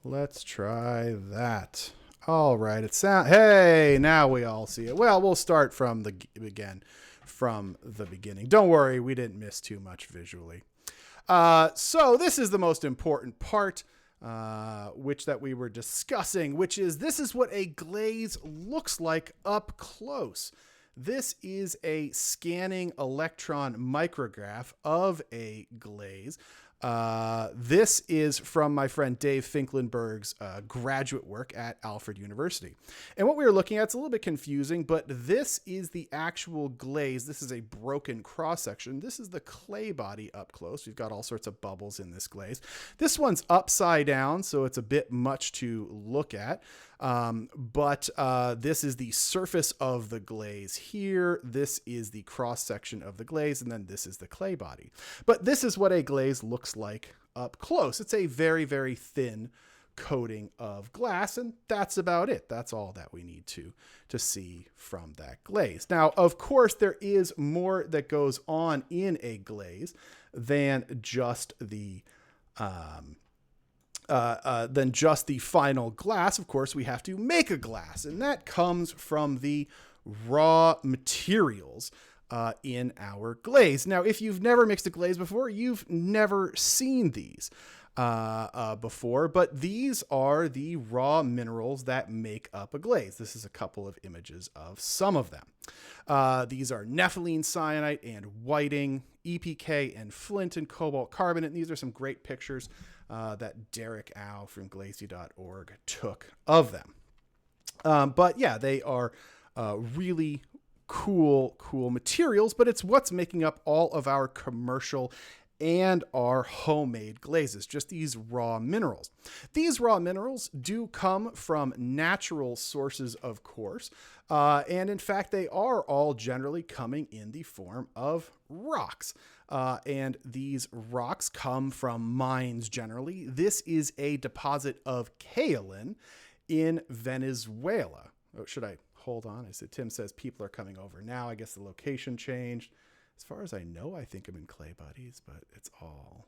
Let's try that. All right, hey, now we all see it. Well, we'll start from the beginning. Don't worry, we didn't miss too much visually. So this is the most important part, which that we were discussing, which is this is what a glaze looks like up close. This is a scanning electron micrograph of a glaze. This is from my friend Dave Finklenberg's graduate work at Alfred University. And what we were looking at, it's a little bit confusing, but this is the actual glaze. This is a broken cross-section. This is the clay body up close. We've got all sorts of bubbles in this glaze. This one's upside down, so it's a bit much to look at. But this is the surface of the glaze here. This is the cross-section of the glaze, and then this is the clay body. But this is what a glaze looks like up close. It's a very, very thin coating of glass, and that's about it. That's all that we need to see from that glaze. Now, of course, there is more that goes on in a glaze than just the final glass. Of course, we have to make a glass, and that comes from the raw materials in our glaze. Now, if you've never mixed a glaze before, you've never seen these before, but these are the raw minerals that make up a glaze. This is a couple of images of some of them. These are nepheline cyanite and whiting, EPK and flint and cobalt carbonate. And these are some great pictures that Derek Au from glazy.org took of them. But yeah, they are really cool materials, but it's what's making up all of our commercial and our homemade glazes, just these raw minerals. These raw minerals do come from natural sources, of course, and in fact, they are all generally coming in the form of rocks. And these rocks come from mines generally. This is a deposit of kaolin in Venezuela. Oh, should I hold on? Tim says people are coming over now. I guess the location changed. As far as I know, I think I'm in Clay Buddies, but it's all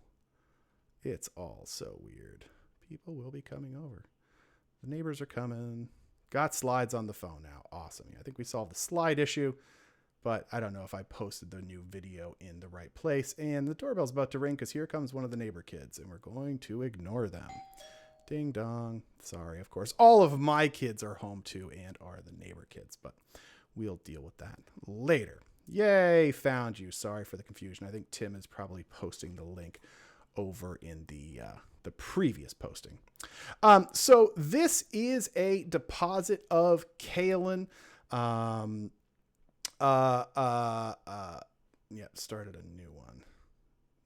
so weird. People will be coming over. The neighbors are coming. Got slides on the phone now. Awesome. I think we solved the slide issue, but I don't know if I posted the new video in the right place. And the doorbell's about to ring because here comes one of the neighbor kids, and we're going to ignore them. Ding dong. Sorry, of course. All of my kids are home too and are the neighbor kids, but we'll deal with that later. Yay, found you. Sorry for the confusion. I think Tim is probably posting the link over in the previous posting. So this is a deposit of kaolin. Started a new one.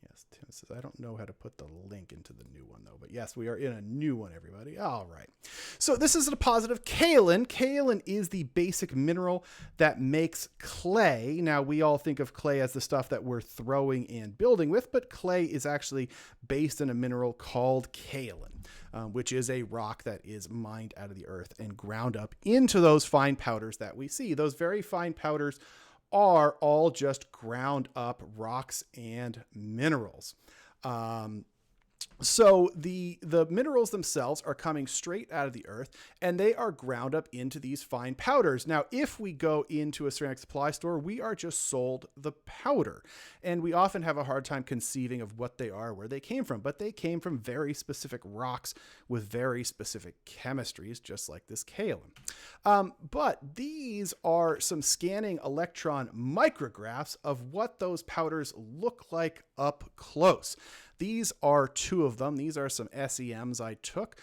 Yes, Tim says, I don't know how to put the link into the new one, though. But yes, we are in a new one, everybody. All right. So this is a deposit of kaolin. Kaolin is the basic mineral that makes clay. Now, we all think of clay as the stuff that we're throwing and building with, but clay is actually based in a mineral called kaolin, which is a rock that is mined out of the earth and ground up into those fine powders that we see. Those very fine powders are all just ground up rocks and minerals. So the minerals themselves are coming straight out of the earth, and they are ground up into these fine powders. Now, if we go into a ceramic supply store, we are just sold the powder, and we often have a hard time conceiving of what they are, where they came from, but they came from very specific rocks with very specific chemistries, just like this kaolin. But these are some scanning electron micrographs of what those powders look like up close. These are two of them. These are some SEMs I took.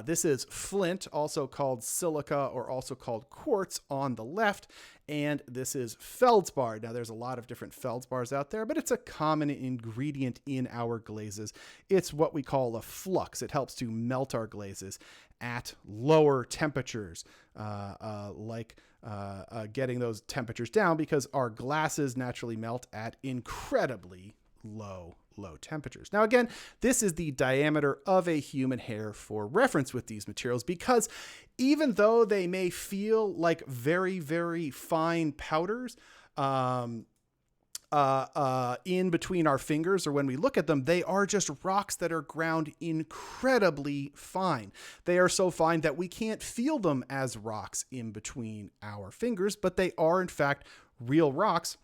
This is flint, also called silica or also called quartz on the left. And this is feldspar. Now, there's a lot of different feldspars out there, but it's a common ingredient in our glazes. It's what we call a flux. It helps to melt our glazes at lower temperatures, getting those temperatures down because our glasses naturally melt at incredibly low temperatures. Now, again, this is the diameter of a human hair for reference with these materials, because even though they may feel like very, very fine powders, in between our fingers, or when we look at them, they are just rocks that are ground incredibly fine. They are so fine that we can't feel them as rocks in between our fingers, but they are in fact real rocks.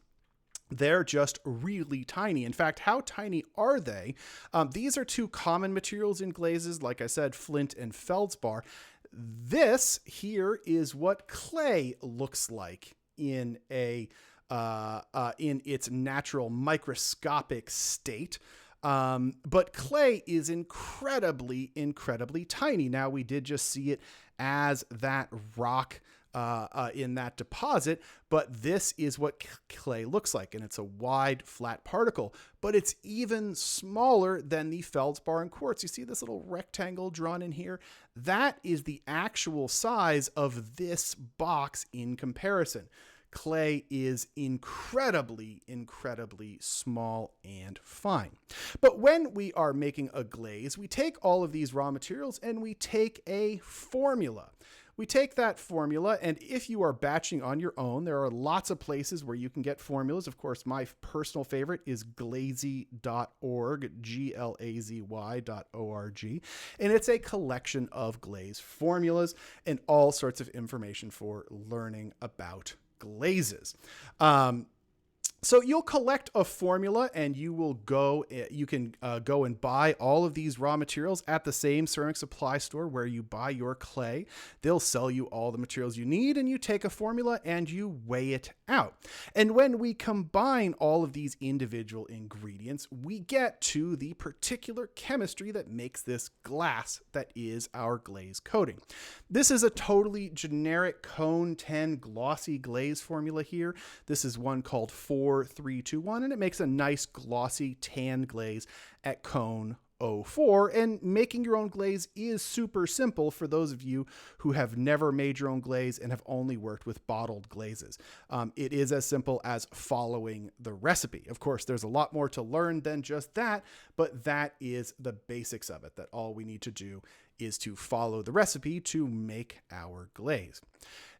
They're just really tiny. In fact, how tiny are they? These are two common materials in glazes, like I said, flint and feldspar. This here is what clay looks like in its natural microscopic state. But clay is incredibly, incredibly tiny. Now, we did just see it as that rock in that deposit, but this is what clay looks like, and it's a wide, flat particle, but it's even smaller than the feldspar and quartz. You see this little rectangle drawn in here? That is the actual size of this box in comparison. Clay is incredibly, incredibly small and fine. But when we are making a glaze, we take all of these raw materials and we take a formula. We take that formula, and if you are batching on your own, there are lots of places where you can get formulas. Of course, my personal favorite is glazy.org, glazy.org, and it's a collection of glaze formulas and all sorts of information for learning about glazes. So you'll collect a formula, and you can go and buy all of these raw materials at the same ceramic supply store where you buy your clay. They'll sell you all the materials you need, and you take a formula and you weigh it out. And when we combine all of these individual ingredients, we get to the particular chemistry that makes this glass that is our glaze coating. This is a totally generic cone 10 glossy glaze formula here. This is one called 4-3-2-1, and it makes a nice glossy tan glaze at cone 04. And making your own glaze is super simple for those of you who have never made your own glaze and have only worked with bottled glazes. It is as simple as following the recipe. Of course, there's a lot more to learn than just that, but that is the basics of it, that all we need to do is to follow the recipe to make our glaze.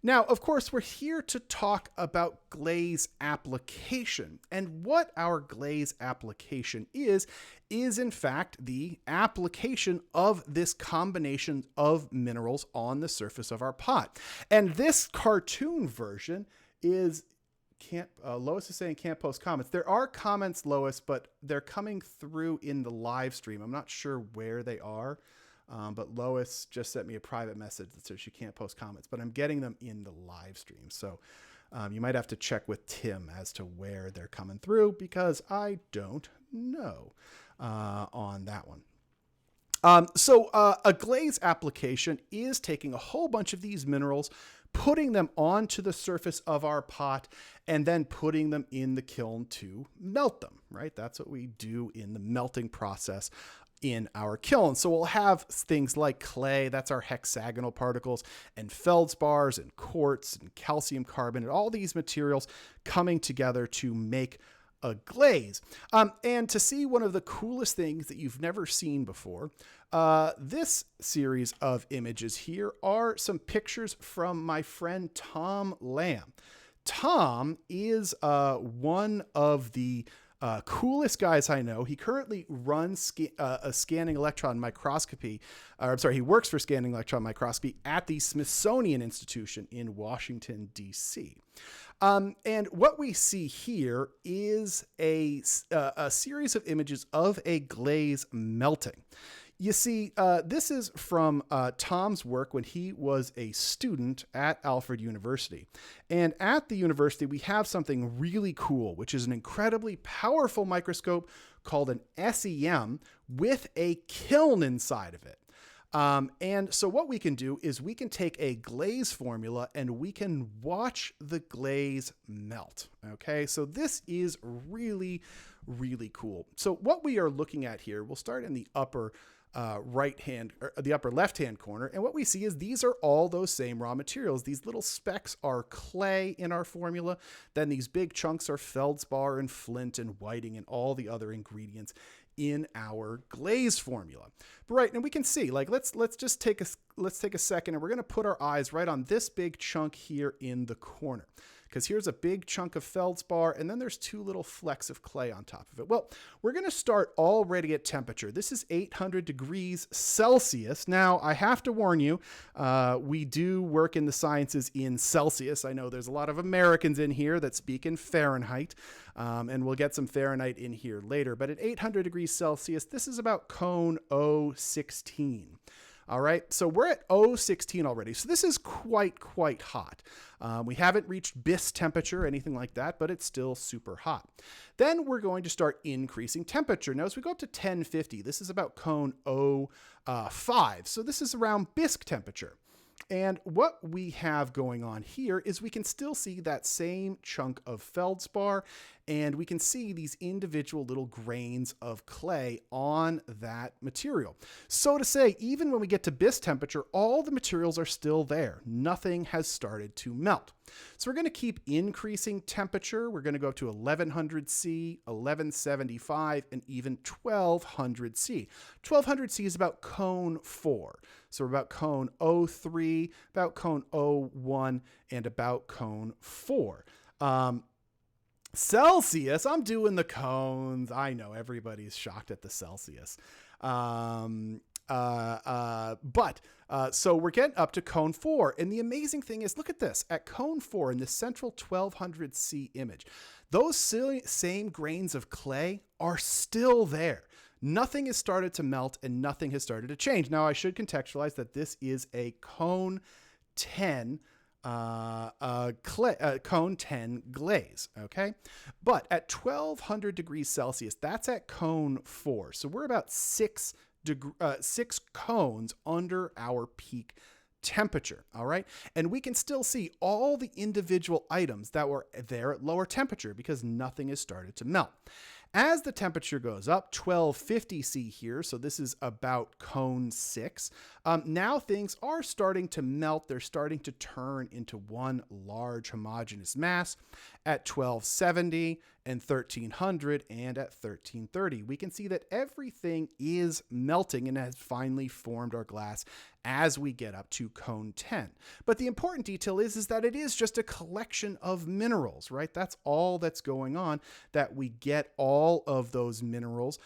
Now, of course, we're here to talk about glaze application. And what our glaze application is in fact the application of this combination of minerals on the surface of our pot. And this cartoon version is Lois is saying can't post comments. There are comments, Lois, but they're coming through in the live stream. I'm not sure where they are. But Lois just sent me a private message that says she can't post comments, but I'm getting them in the live stream. So you might have to check with Tim as to where they're coming through, because I don't know on that one. So a glaze application is taking a whole bunch of these minerals, putting them onto the surface of our pot, and then putting them in the kiln to melt them, right? That's what we do in the melting process in our kiln. So we'll have things like clay, that's our hexagonal particles, and feldspars and quartz and calcium carbonate, all these materials coming together to make a glaze. And to see one of the coolest things that you've never seen before, this series of images here are some pictures from my friend Tom Lamb. Tom is one of the coolest guys I know. He currently runs a scanning electron microscopy. He works for scanning electron microscopy at the Smithsonian Institution in Washington, D.C. And what we see here is a series of images of a glaze melting. You see, this is from Tom's work when he was a student at Alfred University. And at the university, we have something really cool, which is an incredibly powerful microscope called an SEM with a kiln inside of it. And so what we can do is we can take a glaze formula and we can watch the glaze melt. Okay, so this is really, really cool. So what we are looking at here, we'll start in the upper the upper left-hand corner. And what we see is these are all those same raw materials. These little specks are clay in our formula. Then these big chunks are feldspar and flint and whiting and all the other ingredients in our glaze formula. But right, and we can see, like, let's just take a second, and we're going to put our eyes right on this big chunk here in the corner. because here's a big chunk of feldspar, and then there's 2 little flecks of clay on top of it. Well, we're going to start already at temperature. This is 800 degrees Celsius. Now, I have to warn you, we do work in the sciences in Celsius. I know there's a lot of Americans in here that speak in Fahrenheit, and we'll get some Fahrenheit in here later. But at 800 degrees Celsius, this is about cone 016. All right, so we're at 016 already. So this is quite hot. We haven't reached BIS temperature or anything like that, but it's still super hot. Then we're going to start increasing temperature. Now, as we go up to 1050, this is about cone 05. So this is around bisque temperature. And what we have going on here is we can still see that same chunk of feldspar, and we can see these individual little grains of clay on that material. So to say, even when we get to bisque temperature, all the materials are still there. Nothing has started to melt. So we're going to keep increasing temperature. We're going to go up to 1100 C, 1175, and even 1200 C. 1200 C is about cone 4. So we're about cone 03, about cone 01, and about cone 4. Celsius, I'm doing the cones. I know everybody's shocked at the Celsius. So we're getting up to cone 4. And the amazing thing is, look at this. At cone 4, in the central 1200 C image, those same grains of clay are still there. Nothing has started to melt and nothing has started to change. Now, I should contextualize that this is a cone 10 cone 10 glaze, okay? But at 1200 degrees Celsius, that's at cone 4. So we're about 6 cones under our peak temperature, all right? And we can still see all the individual items that were there at lower temperature because nothing has started to melt. As the temperature goes up, 1250 C here, so this is about cone 6, now things are starting to melt. They're starting to turn into one large homogeneous mass at 1270 and 1300 and at 1330. We can see that everything is melting and has finally formed our glass as we get up to cone 10. But the important detail is that it is just a collection of minerals, right? That's all that's going on, that we get all of those minerals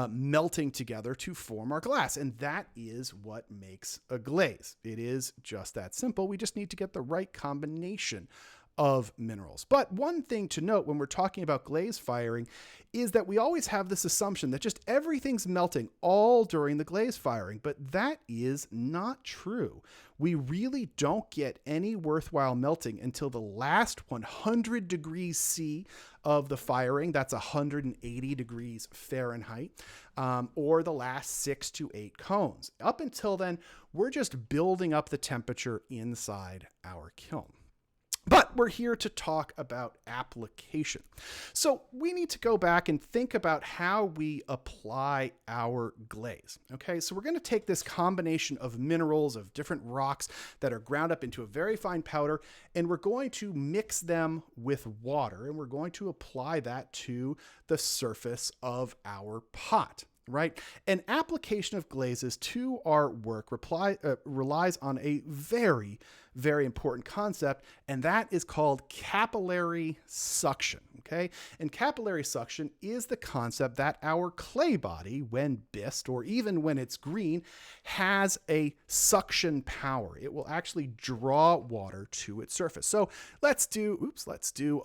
melting together to form our glass. And that is what makes a glaze. It is just that simple. We just need to get the right combination of minerals. But one thing to note when we're talking about glaze firing is that we always have this assumption that just everything's melting all during the glaze firing, but that is not true. We really don't get any worthwhile melting until the last 100 degrees C of the firing. That's 180 degrees Fahrenheit, or the last 6 to 8 cones. Up until then, we're just building up the temperature inside our kiln. But we're here to talk about application. So we need to go back and think about how we apply our glaze. Okay, so we're going to take this combination of minerals, of different rocks that are ground up into a very fine powder, and we're going to mix them with water, and we're going to apply that to the surface of our pot. Right? An application of glazes to our work relies on a very, very important concept, and that is called capillary suction. Okay? And capillary suction is the concept that our clay body, when bisqued or even when it's green, has a suction power. It will actually draw water to its surface. So let's do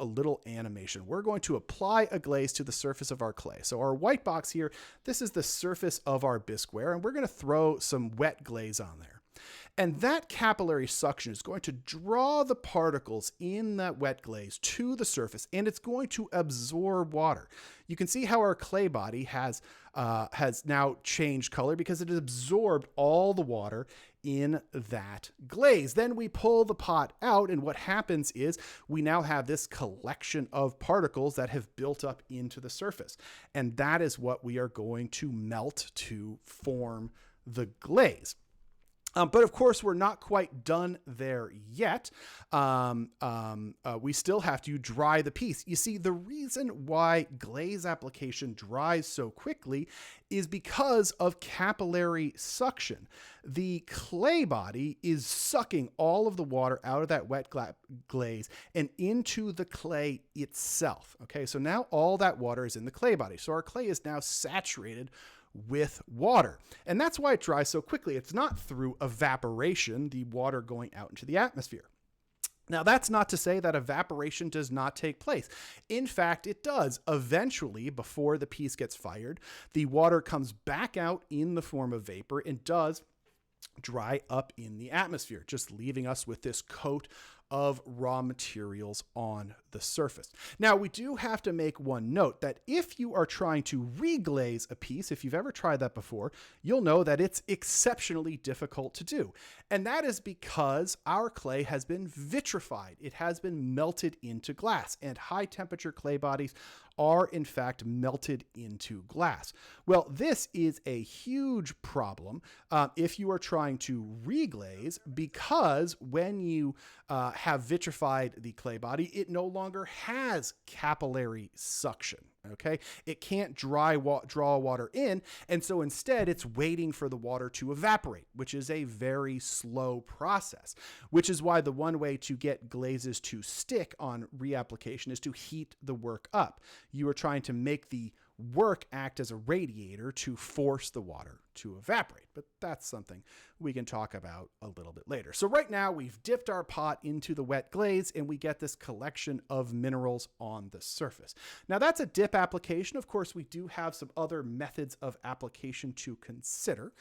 a little animation. We're going to apply a glaze to the surface of our clay. So our white box here, this is the surface of our bisqueware, and we're going to throw some wet glaze on there. And that capillary suction is going to draw the particles in that wet glaze to the surface, and it's going to absorb water. You can see how our clay body has now changed color because it has absorbed all the water in that glaze. Then we pull the pot out, and what happens is we now have this collection of particles that have built up into the surface. And that is what we are going to melt to form the glaze. But of course, we're not quite done there yet. We still have to dry the piece. You see, the reason why glaze application dries so quickly is because of capillary suction. The clay body is sucking all of the water out of that wet glaze and into the clay itself. Okay, so now all that water is in the clay body. So our clay is now saturated with water. And that's why it dries so quickly. It's not through evaporation, the water going out into the atmosphere. Now, that's not to say that evaporation does not take place. In fact, it does. Eventually, before the piece gets fired, the water comes back out in the form of vapor and does dry up in the atmosphere, just leaving us with this coat of raw materials on the surface. Now, we do have to make one note that if you are trying to reglaze a piece, if you've ever tried that before, you'll know that it's exceptionally difficult to do. And that is because our clay has been vitrified. It has been melted into glass, and high temperature clay bodies are in fact melted into glass. Well, this is a huge problem if you are trying to reglaze, because when you have vitrified the clay body, it no longer has capillary suction. Okay, it can't draw water in, and so instead it's waiting for the water to evaporate, which is a very slow process, which is why the one way to get glazes to stick on reapplication is to heat the work up. You are trying to make the work act as a radiator to force the water to evaporate, but that's something we can talk about a little bit later. So right now we've dipped our pot into the wet glaze and we get this collection of minerals on the surface. Now that's a dip application. Of course, we do have some other methods of application to consider.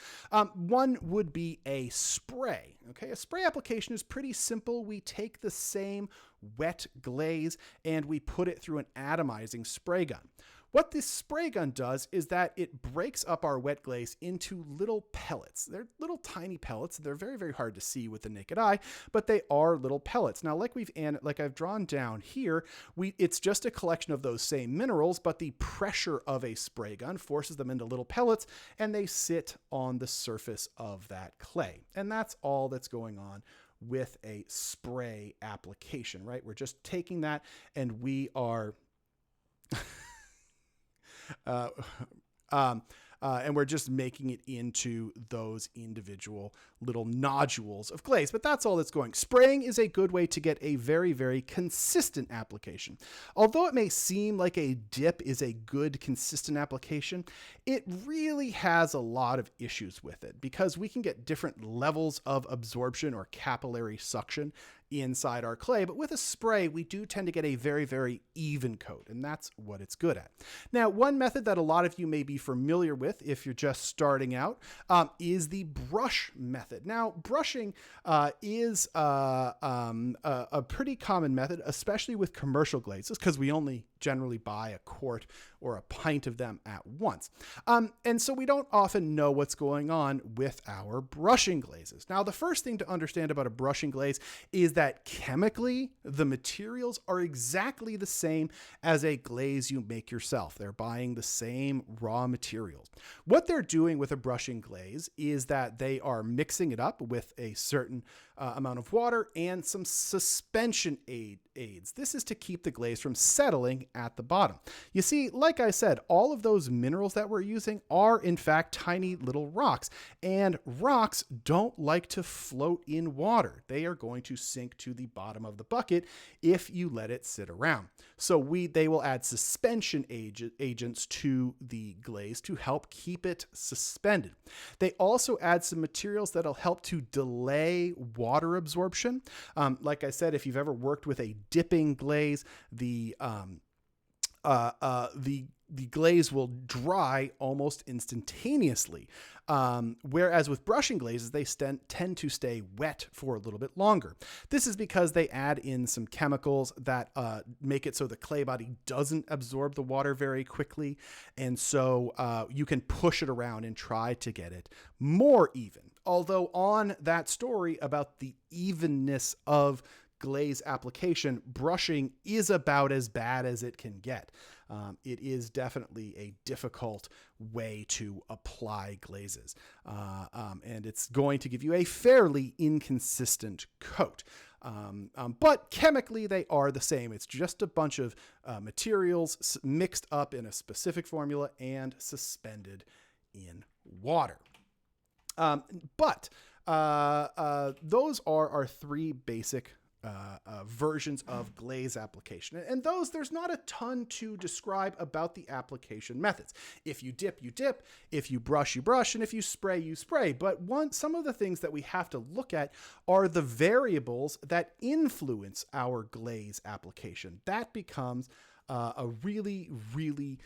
One would be a spray. Okay, a spray application is pretty simple. We take the same wet glaze and we put it through an atomizing spray gun. What this spray gun does is that it breaks up our wet glaze into little pellets. They're little tiny pellets. They're very, very hard to see with the naked eye, but they are little pellets. Now, like I've drawn down here, it's just a collection of those same minerals, but the pressure of a spray gun forces them into little pellets, and they sit on the surface of that clay. And that's all that's going on with a spray application, right? We're just taking that and we are and we're just making it into those individual little nodules of glaze. But that's all that's going. Spraying is a good way to get a very, very consistent application. Although it may seem like a dip is a good, consistent application, it really has a lot of issues with it because we can get different levels of absorption or capillary suction inside our clay, but with a spray, we do tend to get a very, very even coat, and that's what it's good at. Now, one method that a lot of you may be familiar with if you're just starting out is the brush method. Now, brushing is a pretty common method, especially with commercial glazes, because we only generally buy a quart or a pint of them at once. And so we don't often know what's going on with our brushing glazes. Now, the first thing to understand about a brushing glaze is that chemically, the materials are exactly the same as a glaze you make yourself. They're buying the same raw materials. What they're doing with a brushing glaze is that they are mixing it up with a certain amount of water and some suspension aids. This is to keep the glaze from settling at the bottom. You see, like I said, all of those minerals that we're using are in fact tiny little rocks, and rocks don't like to float in water. They are going to sink to the bottom of the bucket if you let it sit around. So they will add suspension agents to the glaze to help keep it suspended. They also add some materials that'll help to delay water absorption. Like I said, if you've ever worked with a dipping glaze, the glaze will dry almost instantaneously. Whereas with brushing glazes, they tend to stay wet for a little bit longer. This is because they add in some chemicals that make it so the clay body doesn't absorb the water very quickly. And so you can push it around and try to get it more even. Although on that story about the evenness of glaze application, brushing is about as bad as it can get. It is definitely a difficult way to apply glazes. And it's going to give you a fairly inconsistent coat. But chemically, they are the same. It's just a bunch of materials mixed up in a specific formula and suspended in water. But those are our three basic versions of glaze application. And those, there's not a ton to describe about the application methods. If you dip, you dip. If you brush, you brush. And if you spray, you spray. But some of the things that we have to look at are the variables that influence our glaze application. That becomes a really, really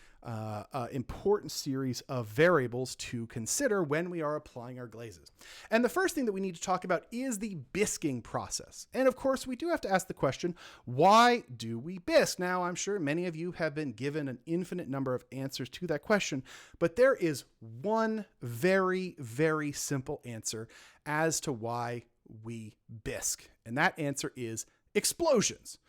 important series of variables to consider when we are applying our glazes. And the first thing that we need to talk about is the bisquing process. And of course, we do have to ask the question, why do we bisque? Now, I'm sure many of you have been given an infinite number of answers to that question, but there is one very, very simple answer as to why we bisque. And that answer is explosions.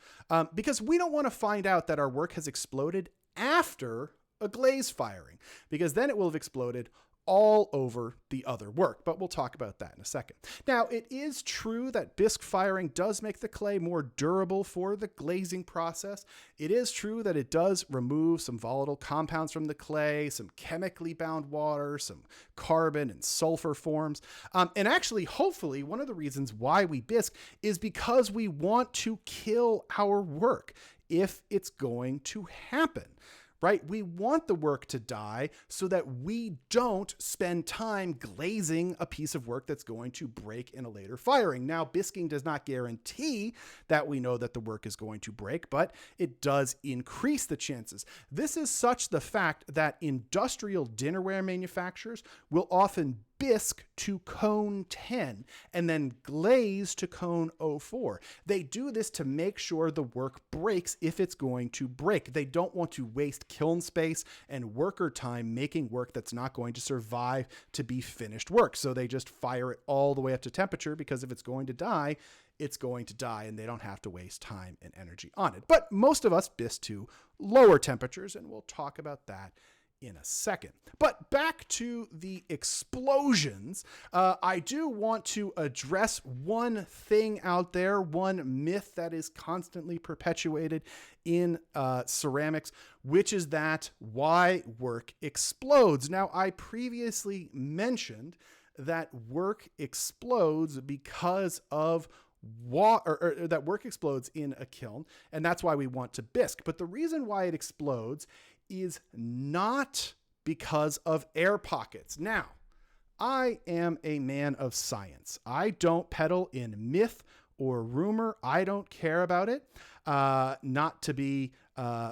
Because we don't want to find out that our work has exploded after a glaze firing, because then it will have exploded all over the other work. But we'll talk about that in a second. Now, it is true that bisque firing does make the clay more durable for the glazing process. It is true that it does remove some volatile compounds from the clay, some chemically bound water, some carbon and sulfur forms. And actually, hopefully, one of the reasons why we bisque is because we want to kill our work if it's going to happen. Right? We want the work to die so that we don't spend time glazing a piece of work that's going to break in a later firing. Now, bisquing does not guarantee that we know that the work is going to break, but it does increase the chances. This is such the fact that industrial dinnerware manufacturers will often bisque to cone 10 and then glaze to cone 04. They do this to make sure the work breaks if it's going to break. They don't want to waste kiln space and worker time making work that's not going to survive to be finished work. So they just fire it all the way up to temperature, because if it's going to die, it's going to die, and they don't have to waste time and energy on it. But most of us bisque to lower temperatures, and we'll talk about that in a second. But back to the explosions, I do want to address one thing out there, one myth that is constantly perpetuated in ceramics, which is that why work explodes. Now, I previously mentioned that work explodes because of water, or that work explodes in a kiln, and that's why we want to bisque. But the reason why it explodes is not because of air pockets. Now, I am a man of science. I don't peddle in myth or rumor. I don't care about it. Not to be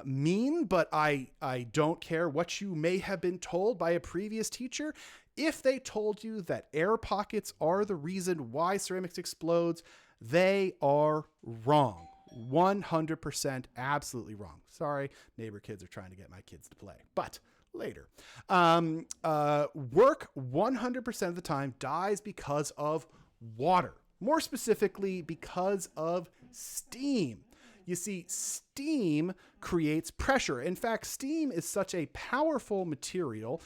mean, but I don't care what you may have been told by a previous teacher. If they told you that air pockets are the reason why ceramics explodes, they are wrong. 100% absolutely wrong. Sorry, neighbor kids are trying to get my kids to play, but later. Work 100% of the time dies because of water. More specifically, because of steam. You see, steam creates pressure. In fact, steam is such a powerful material.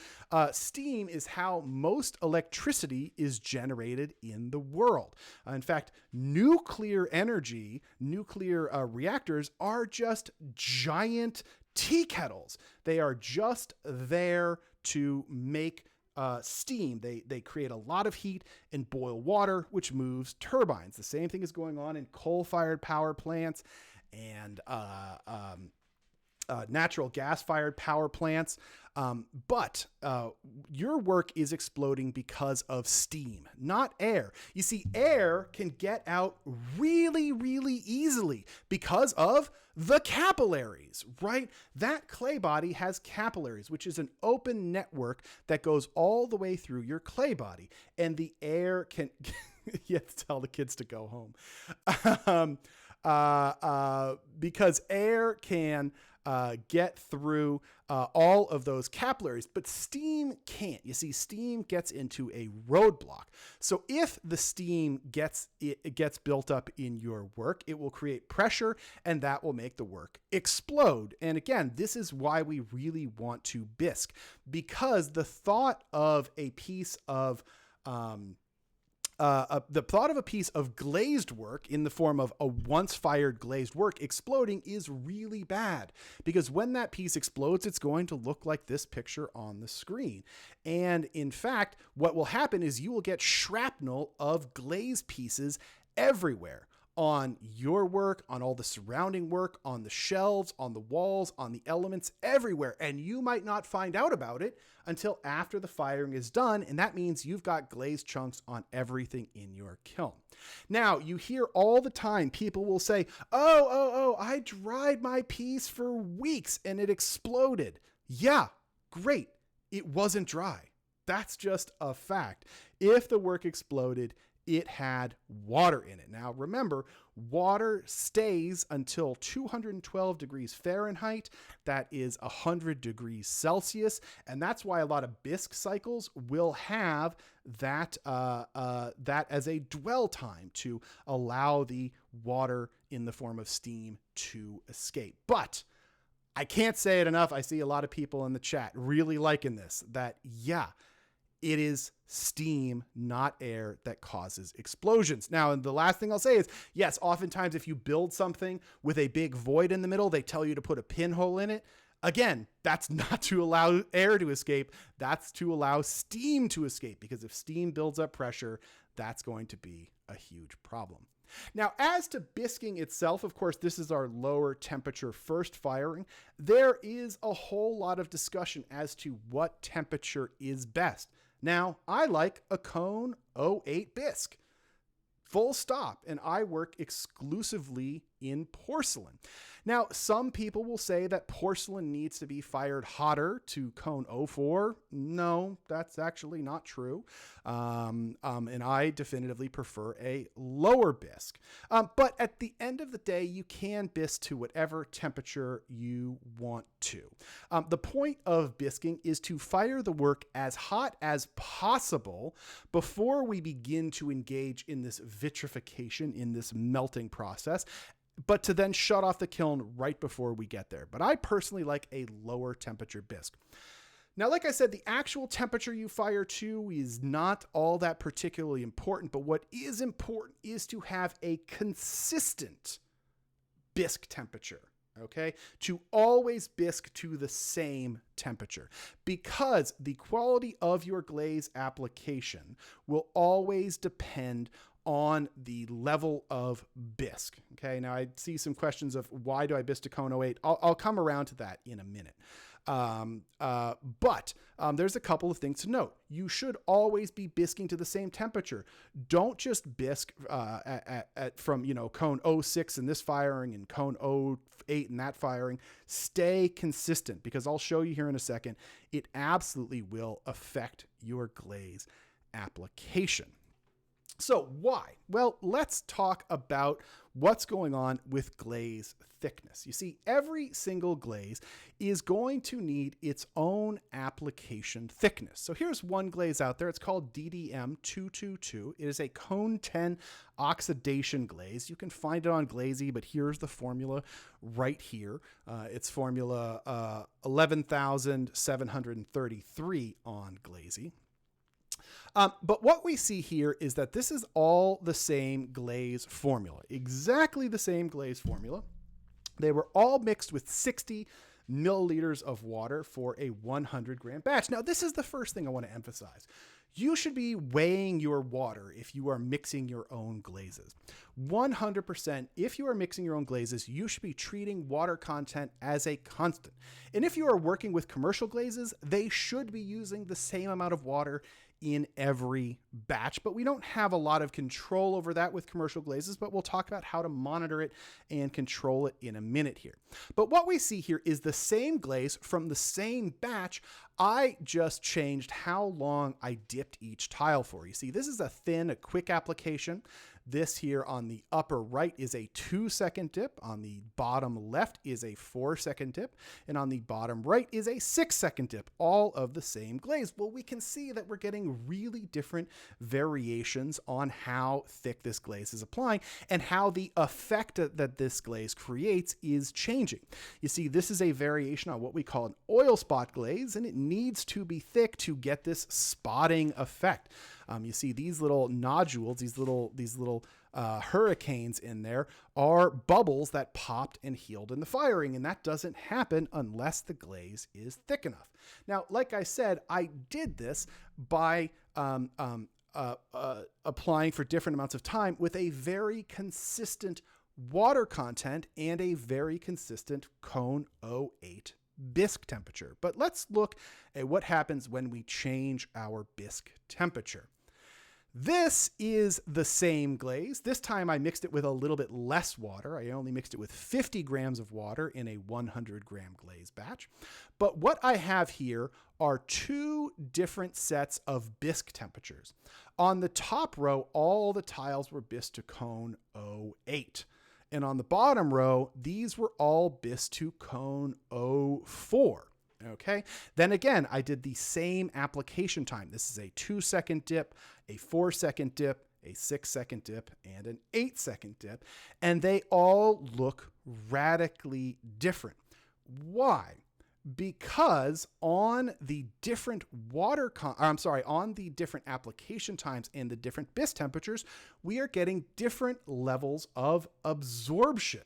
Steam is how most electricity is generated in the world. In fact, nuclear energy, nuclear reactors are just giant tea kettles. They are just there to make steam. They create a lot of heat and boil water, which moves turbines. The same thing is going on in coal-fired power plants and natural gas-fired power plants. But your work is exploding because of steam, not air. You see, air can get out really, really easily because of the capillaries, right? That clay body has capillaries, which is an open network that goes all the way through your clay body. And the air can... You have to tell the kids to go home. Because air can get through all of those capillaries, but steam can't. You see, steam gets into a roadblock. So if the steam gets built up in your work, it will create pressure, and that will make the work explode. And again, this is why we really want to bisque, because the thought of a piece of a piece of glazed work in the form of a once fired glazed work exploding is really bad, because when that piece explodes, it's going to look like this picture on the screen. And in fact, what will happen is you will get shrapnel of glazed pieces everywhere, on your work, on all the surrounding work, on the shelves, on the walls, on the elements, everywhere. And you might not find out about it until after the firing is done. And that means you've got glazed chunks on everything in your kiln. Now, you hear all the time people will say, oh, I dried my piece for weeks and it exploded. Yeah, great. It wasn't dry. That's just a fact. If the work exploded, it had water in it. Now, remember, water stays until 212 degrees Fahrenheit. That is 100 degrees Celsius. And that's why a lot of bisque cycles will have that as a dwell time to allow the water in the form of steam to escape. But I can't say it enough. I see a lot of people in the chat really liking this, that, yeah, it is steam, not air, that causes explosions. Now, and the last thing I'll say is, yes, oftentimes if you build something with a big void in the middle, they tell you to put a pinhole in it. Again, that's not to allow air to escape. That's to allow steam to escape, because if steam builds up pressure, that's going to be a huge problem. Now, as to bisquing itself, of course, this is our lower temperature first firing. There is a whole lot of discussion as to what temperature is best. Now, I like a cone 08 bisque. Full stop. And I work exclusively in porcelain. Now, some people will say that porcelain needs to be fired hotter to cone 04. No, that's actually not true. And I definitively prefer a lower bisque. But at the end of the day, you can bisque to whatever temperature you want to. The point of bisquing is to fire the work as hot as possible before we begin to engage in this vitrification, in this melting process, but to then shut off the kiln right before we get there. But I personally like a lower temperature bisque. Now, like I said, the actual temperature you fire to is not all that particularly important, but what is important is to have a consistent bisque temperature. Okay, to always bisque to the same temperature, because the quality of your glaze application will always depend on the level of bisque. Okay, now I see some questions of why do I bisque to cone 08? I'll come around to that in a minute. But there's a couple of things to note. You should always be bisquing to the same temperature. Don't just bisque from cone 06 in this firing and cone 08 in that firing. Stay consistent, because I'll show you here in a second, it absolutely will affect your glaze application. So why? Well, let's talk about what's going on with glaze thickness. You see, every single glaze is going to need its own application thickness. So here's one glaze out there. It's called DDM 222. It is a cone 10 oxidation glaze. You can find it on Glazy, but here's the formula right here. It's formula 11,733 on Glazy. But what we see here is that this is all the same glaze formula, exactly the same glaze formula. They were all mixed with 60 milliliters of water for a 100 gram batch. Now, this is the first thing I want to emphasize. You should be weighing your water if you are mixing your own glazes. 100%, if you are mixing your own glazes, you should be treating water content as a constant. And if you are working with commercial glazes, they should be using the same amount of water in every batch, but we don't have a lot of control over that with commercial glazes, but we'll talk about how to monitor it and control it in a minute here. But what we see here is the same glaze from the same batch I just changed how long I dipped each tile for. You see, this is a quick application. This here on the upper right is a 2-second dip. On the bottom left is a 4-second dip. And on the bottom right is a 6-second dip, all of the same glaze. Well, we can see that we're getting really different variations on how thick this glaze is applying and how the effect that this glaze creates is changing. You see, this is a variation on what we call an oil spot glaze, and it needs to be thick to get this spotting effect. You see these little nodules, these little hurricanes in there are bubbles that popped and healed in the firing, and that doesn't happen unless the glaze is thick enough. Now, like I said, I did this by applying for different amounts of time with a very consistent water content and a very consistent cone 08 bisque temperature. But let's look at what happens when we change our bisque temperature. This is the same glaze. This time I mixed it with a little bit less water. I only mixed it with 50 grams of water in a 100-gram glaze batch. But what I have here are two different sets of bisque temperatures. On the top row, all the tiles were bisque to cone 08. And on the bottom row, these were all bisque to cone 04. Okay, then again, I did the same application time. This is a 2-second dip, a 4-second dip, a 6-second dip, and an 8-second dip, and they all look radically different. Why? Because on the different on the different application times and the different bisque temperatures, we are getting different levels of absorption.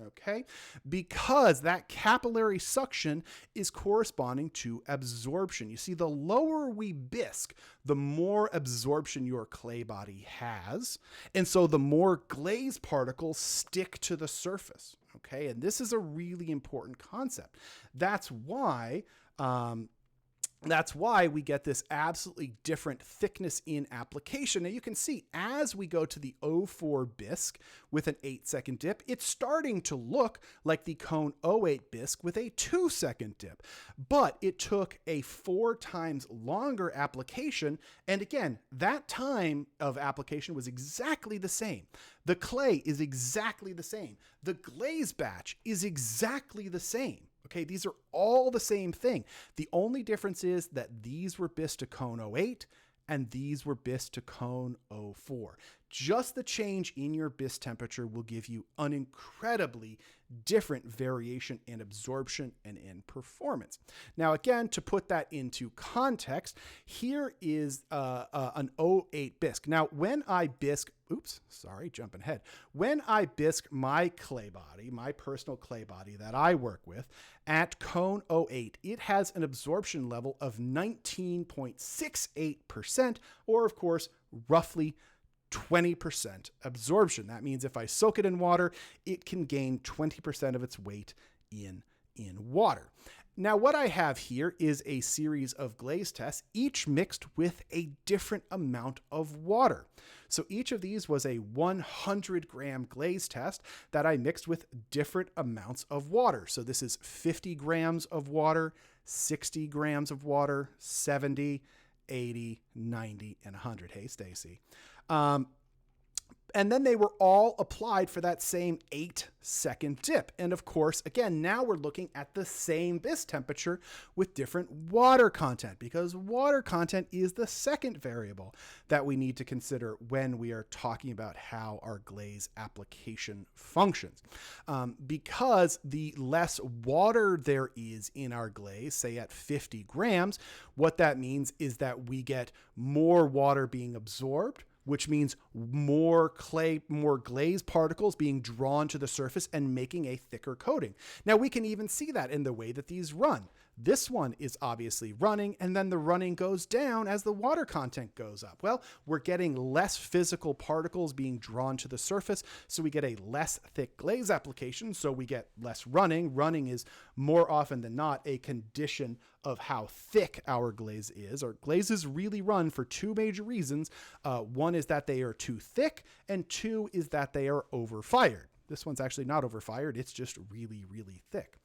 Okay, because that capillary suction is corresponding to absorption. You see, the lower we bisque, the more absorption your clay body has. And so the more glaze particles stick to the surface. Okay, and this is a really important concept. That's why we get this absolutely different thickness in application. Now you can see as we go to the 04 bisque with an 8-second dip, it's starting to look like the cone 08 bisque with a 2-second dip. But it took a 4 times longer application. And again, that time of application was exactly the same. The clay is exactly the same. The glaze batch is exactly the same. Okay, these are all the same thing. The only difference is that these were bisque to cone 08 and these were bisque to cone 04. Just the change in your bisque temperature will give you an incredibly different variation in absorption and in performance. Now, again, to put that into context, here is an 08 bisque. Now, when I bisque, jumping ahead. When I bisque my clay body, my personal clay body that I work with at cone 08, it has an absorption level of 19.68%, or of course, roughly 20% absorption. That means if I soak it in water, it can gain 20% of its weight in water. Now, what I have here is a series of glaze tests, each mixed with a different amount of water. So each of these was a 100-gram glaze test that I mixed with different amounts of water. So this is 50 grams of water, 60 grams of water, 70, 80, 90, and 100. Hey, Stacy. And then they were all applied for that same 8-second dip. And of course, again, now we're looking at the same bisque temperature with different water content, because water content is the second variable that we need to consider when we are talking about how our glaze application functions. Because the less water there is in our glaze, say at 50 grams, what that means is that we get more water being absorbed, which means more glaze particles being drawn to the surface and making a thicker coating. Now, we can even see that in the way that these run. This one is obviously running, and then the running goes down as the water content goes up. Well, we're getting less physical particles being drawn to the surface, so we get a less thick glaze application, so we get less running. Running is more often than not a condition of how thick our glaze is. Our glazes really run for two major reasons. One is that they are too thick, and two is that they are overfired. This one's actually not overfired. It's just really, really thick.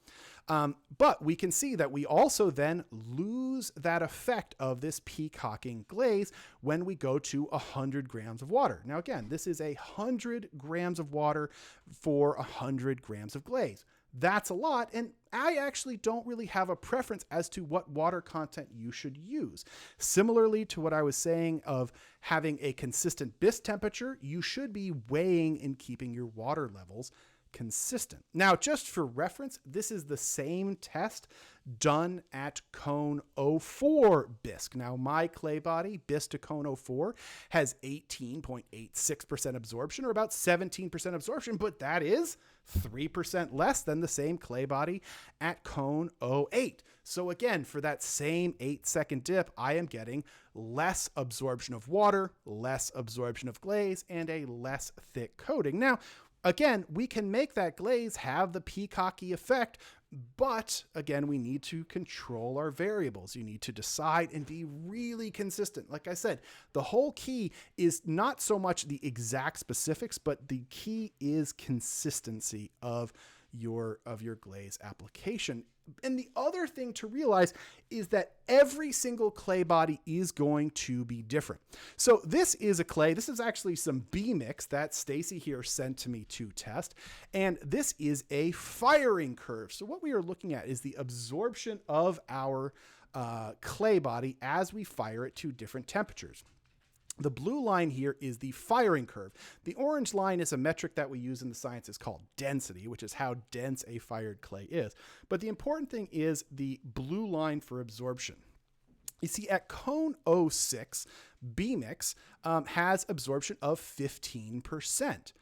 But we can see that we also then lose that effect of this peacocking glaze when we go to 100 grams of water. Now, again, this is 100 grams of water for 100 grams of glaze. That's a lot, and I actually don't really have a preference as to what water content you should use. Similarly to what I was saying of having a consistent bisque temperature, you should be weighing and keeping your water levels consistent. Now, just for reference, this is the same test done at cone 04 bisque. Now, my clay body, bisque to cone 04, has 18.86% absorption, or about 17% absorption, but that is 3% less than the same clay body at cone 08. So again, for that same 8-second dip, I am getting less absorption of water, less absorption of glaze, and a less thick coating. Now, again, we can make that glaze have the peacocky effect, but again, we need to control our variables. You need to decide and be really consistent. Like I said, the whole key is not so much the exact specifics, but the key is consistency of your glaze application. And the other thing to realize is that every single clay body is going to be different. So this is a clay. This is actually some B mix that Stacy here sent to me to test. And this is a firing curve. So what we are looking at is the absorption of our clay body as we fire it to different temperatures. The blue line here is the firing curve. The orange line is a metric that we use in the sciences called density, which is how dense a fired clay is. But the important thing is the blue line for absorption. You see, at cone 06, B mix has absorption of 15%.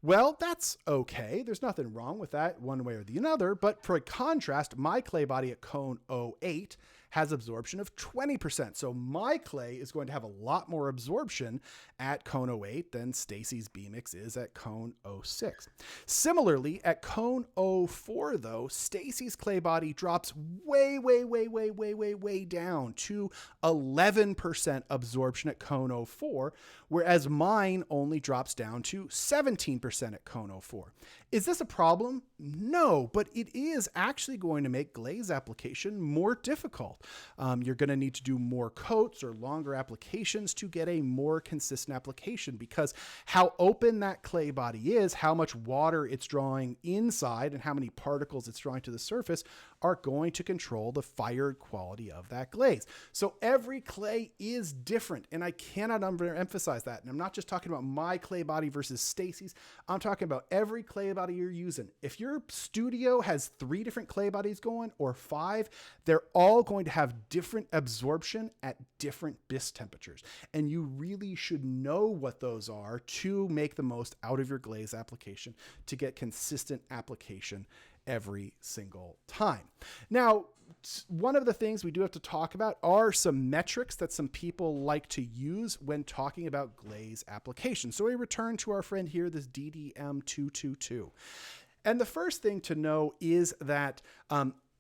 Well, that's okay. There's nothing wrong with that one way or the other. But for contrast, my clay body at cone 08 has absorption of 20%. So my clay is going to have a lot more absorption at cone 08 than Stacy's B mix is at cone 06. Similarly, at cone 04, though, Stacy's clay body drops way down to 11% absorption at cone 04, whereas mine only drops down to 17% at cone 04. Is this a problem? No, but it is actually going to make glaze application more difficult. You're going to need to do more coats or longer applications to get a more consistent application, because how open that clay body is, how much water it's drawing inside, and how many particles it's drawing to the surface are going to control the fired quality of that glaze. So every clay is different, and I cannot overemphasize that. And I'm not just talking about my clay body versus Stacy's. I'm talking about every clay body you're using. If your studio has 3 different clay bodies going, or 5, they're all going to have different absorption at different bisque temperatures. And you really should know what those are to make the most out of your glaze application, to get consistent application every single time. Now, one of the things we do have to talk about are some metrics that some people like to use when talking about glaze application. So we return to our friend here, this DDM222. And the first thing to know is that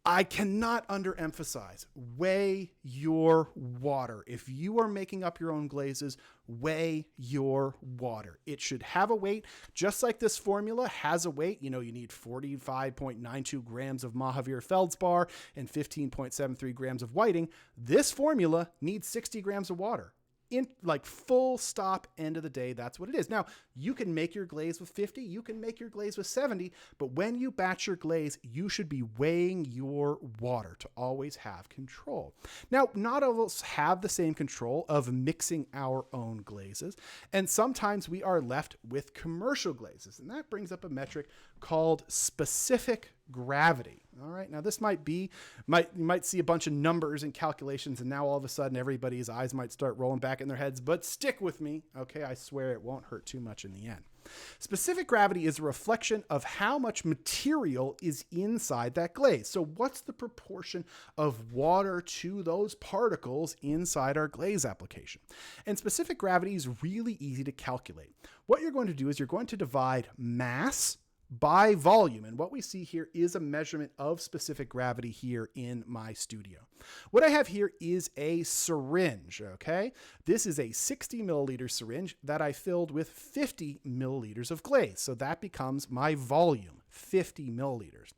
I cannot underemphasize, weigh your water. If you are making up your own glazes, weigh your water. It should have a weight, just like this formula has a weight. You know, you need 45.92 grams of Mahavir feldspar and 15.73 grams of whiting. This formula needs 60 grams of water. In like full stop, end of the day, that's what it is. Now, you can make your glaze with 50, you can make your glaze with 70, but when you batch your glaze, you should be weighing your water to always have control. Now, not all of us have the same control of mixing our own glazes, and sometimes we are left with commercial glazes, and that brings up a metric called specific gravity. All right. Now this you might see a bunch of numbers and calculations, and now all of a sudden everybody's eyes might start rolling back in their heads, but stick with me. Okay. I swear it won't hurt too much in the end. Specific gravity is a reflection of how much material is inside that glaze. So what's the proportion of water to those particles inside our glaze application? And specific gravity is really easy to calculate. What you're going to do is you're going to divide mass by volume. And what we see here is a measurement of specific gravity here in my studio. What I have here is a syringe, okay? This is a 60 milliliter syringe that I filled with 50 milliliters of glaze. So that becomes my volume, 50 milliliters.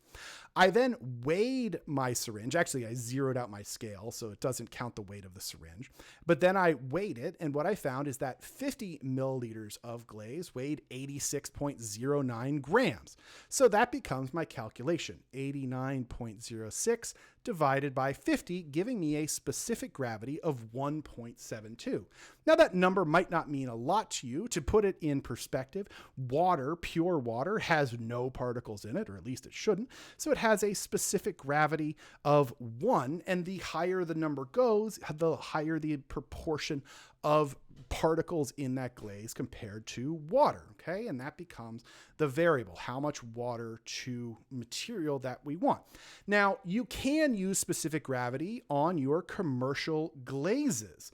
I then weighed my syringe. Actually, I zeroed out my scale, so it doesn't count the weight of the syringe. But then I weighed it, and what I found is that 50 milliliters of glaze weighed 86.09 grams. So that becomes my calculation, 89.06 divided by 50, giving me a specific gravity of 1.72. Now that number might not mean a lot to you. To put it in perspective, water, pure water, has no particles in it, or at least it shouldn't. So it has a specific gravity of 1, and the higher the number goes, the higher the proportion of particles in that glaze compared to water, okay? And that becomes the variable, how much water to material that we want. Now, you can use specific gravity on your commercial glazes.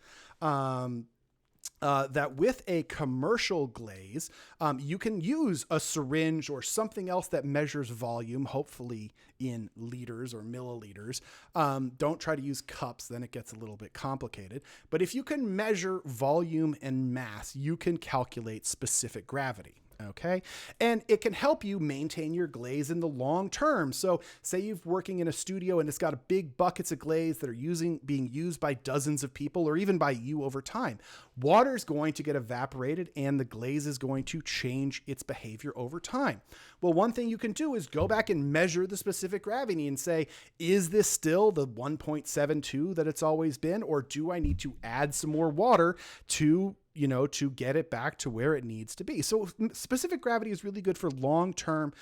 That with a commercial glaze, you can use a syringe or something else that measures volume, hopefully in liters or milliliters. Don't try to use cups, then it gets a little bit complicated. But if you can measure volume and mass, you can calculate specific gravity. Okay. And it can help you maintain your glaze in the long term. So say you're working in a studio and it's got a big buckets of glaze that are being used by dozens of people or even by you over time. Water is going to get evaporated and the glaze is going to change its behavior over time. Well, one thing you can do is go back and measure the specific gravity and say, is this still the 1.72 that it's always been, or do I need to add some more water to get it back to where it needs to be? So specific gravity is really good for long-term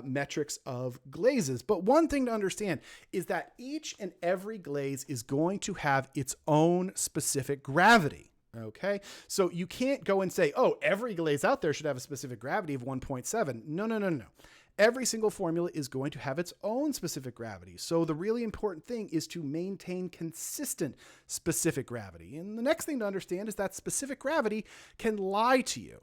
metrics of glazes. But one thing to understand is that each and every glaze is going to have its own specific gravity. Okay, so you can't go and say, oh, every glaze out there should have a specific gravity of 1.7. No. Every single formula is going to have its own specific gravity. So the really important thing is to maintain consistent specific gravity. And the next thing to understand is that specific gravity can lie to you.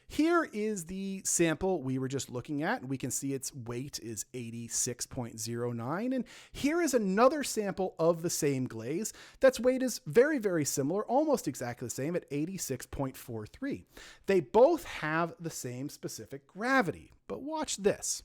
Here is the sample we were just looking at. We can see its weight is 86.09. And here is another sample of the same glaze. That's weight is very, very similar, almost exactly the same at 86.43. They both have the same specific gravity. But watch this.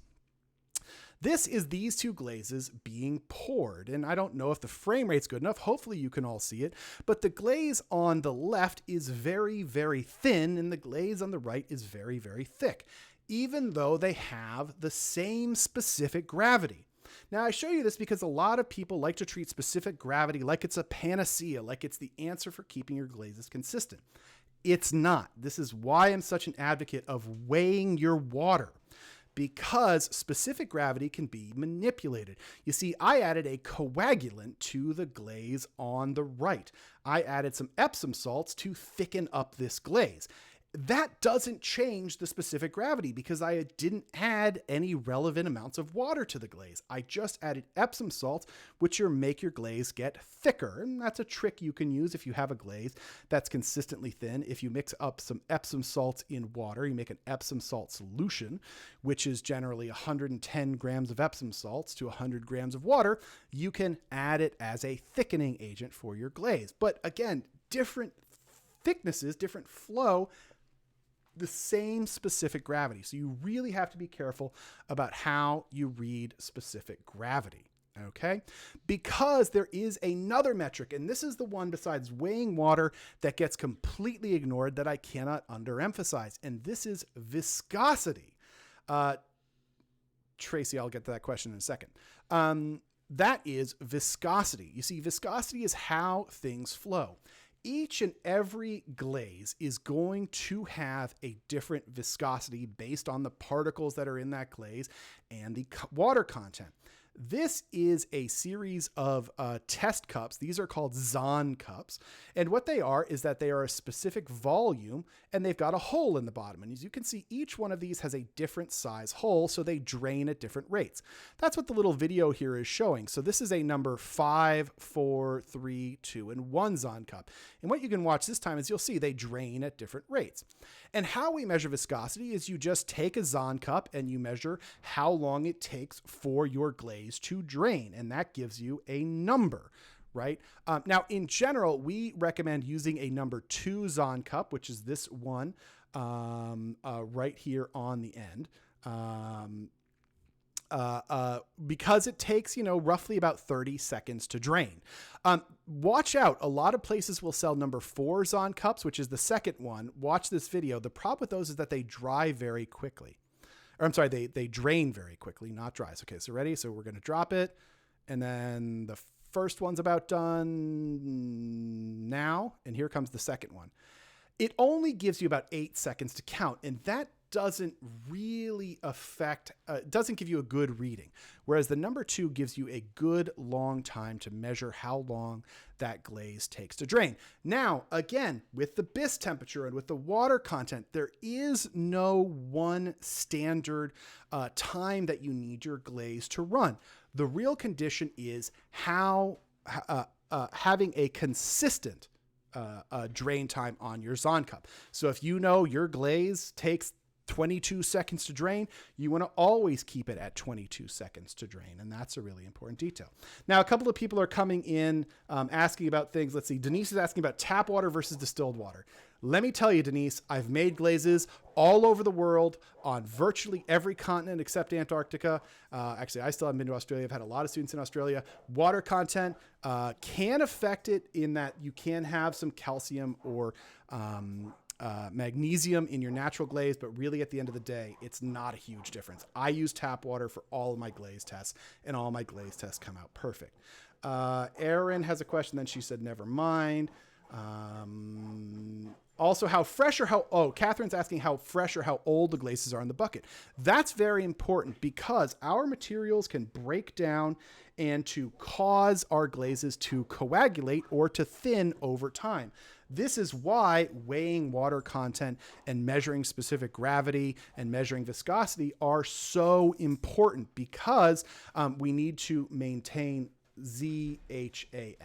This is these two glazes being poured. And I don't know if the frame rate's good enough. Hopefully you can all see it. But the glaze on the left is very, very thin, and the glaze on the right is very, very thick, even though they have the same specific gravity. Now, I show you this because a lot of people like to treat specific gravity like it's a panacea, like it's the answer for keeping your glazes consistent. It's not. This is why I'm such an advocate of weighing your water, because specific gravity can be manipulated. You see, I added a coagulant to the glaze on the right. I added some Epsom salts to thicken up this glaze. That doesn't change the specific gravity because I didn't add any relevant amounts of water to the glaze. I just added Epsom salts, which make your glaze get thicker. And that's a trick you can use if you have a glaze that's consistently thin. If you mix up some Epsom salts in water, you make an Epsom salt solution, which is generally 110 grams of Epsom salts to 100 grams of water. You can add it as a thickening agent for your glaze. But again, different thicknesses, different flow, the same specific gravity. So you really have to be careful about how you read specific gravity. Okay, because there is another metric, and this is the one besides weighing water that gets completely ignored that I cannot underemphasize, and this is viscosity. Tracy, I'll get to that question in a second. That is viscosity. You see, viscosity is how things flow. Each and every glaze is going to have a different viscosity based on the particles that are in that glaze and the water content. This is a series of test cups. These are called Zahn cups. And what they are is that they are a specific volume and they've got a hole in the bottom. And as you can see, each one of these has a different size hole, so they drain at different rates. That's what the little video here is showing. So this is a number 5, 4, 3, 2, and 1 Zahn cup. And what you can watch this time is you'll see they drain at different rates. And how we measure viscosity is you just take a Zahn cup and you measure how long it takes for your glaze to drain, and that gives you a number, right? Now, in general, we recommend using a number 2 Zahn cup, which is this one right here on the end. Because it takes, roughly about 30 seconds to drain. Watch out. A lot of places will sell number 4 Zahn cups, which is the second one. Watch this video. The problem with those is that they dry very quickly. Or I'm sorry, they drain very quickly, not dry. Okay, so ready? So we're going to drop it. And then the first one's about done now. And here comes the second one. It only gives you about 8 seconds to count. And that doesn't really affect, doesn't give you a good reading. Whereas the number 2 gives you a good long time to measure how long that glaze takes to drain. Now, again, with the bisque temperature and with the water content, there is no one standard time that you need your glaze to run. The real condition is how having a consistent drain time on your Zahn cup. So if you know your glaze takes 22 seconds to drain, you want to always keep it at 22 seconds to drain. And that's a really important detail. Now, a couple of people are coming in asking about things. Let's see. Denise is asking about tap water versus distilled water. Let me tell you, Denise, I've made glazes all over the world on virtually every continent except Antarctica. Actually, I still haven't been to Australia. I've had a lot of students in Australia. Water content can affect it in that you can have some calcium or magnesium in your natural glaze, but really at the end of the day, it's not a huge difference. I use tap water for all of my glaze tests, and all my glaze tests come out perfect. Erin has a question, then she said, never mind. Also, how fresh or Catherine's asking how fresh or how old the glazes are in the bucket. That's very important because our materials can break down and to cause our glazes to coagulate or to thin over time. This is why weighing water content and measuring specific gravity and measuring viscosity are so important, because we need to maintain ZHAN.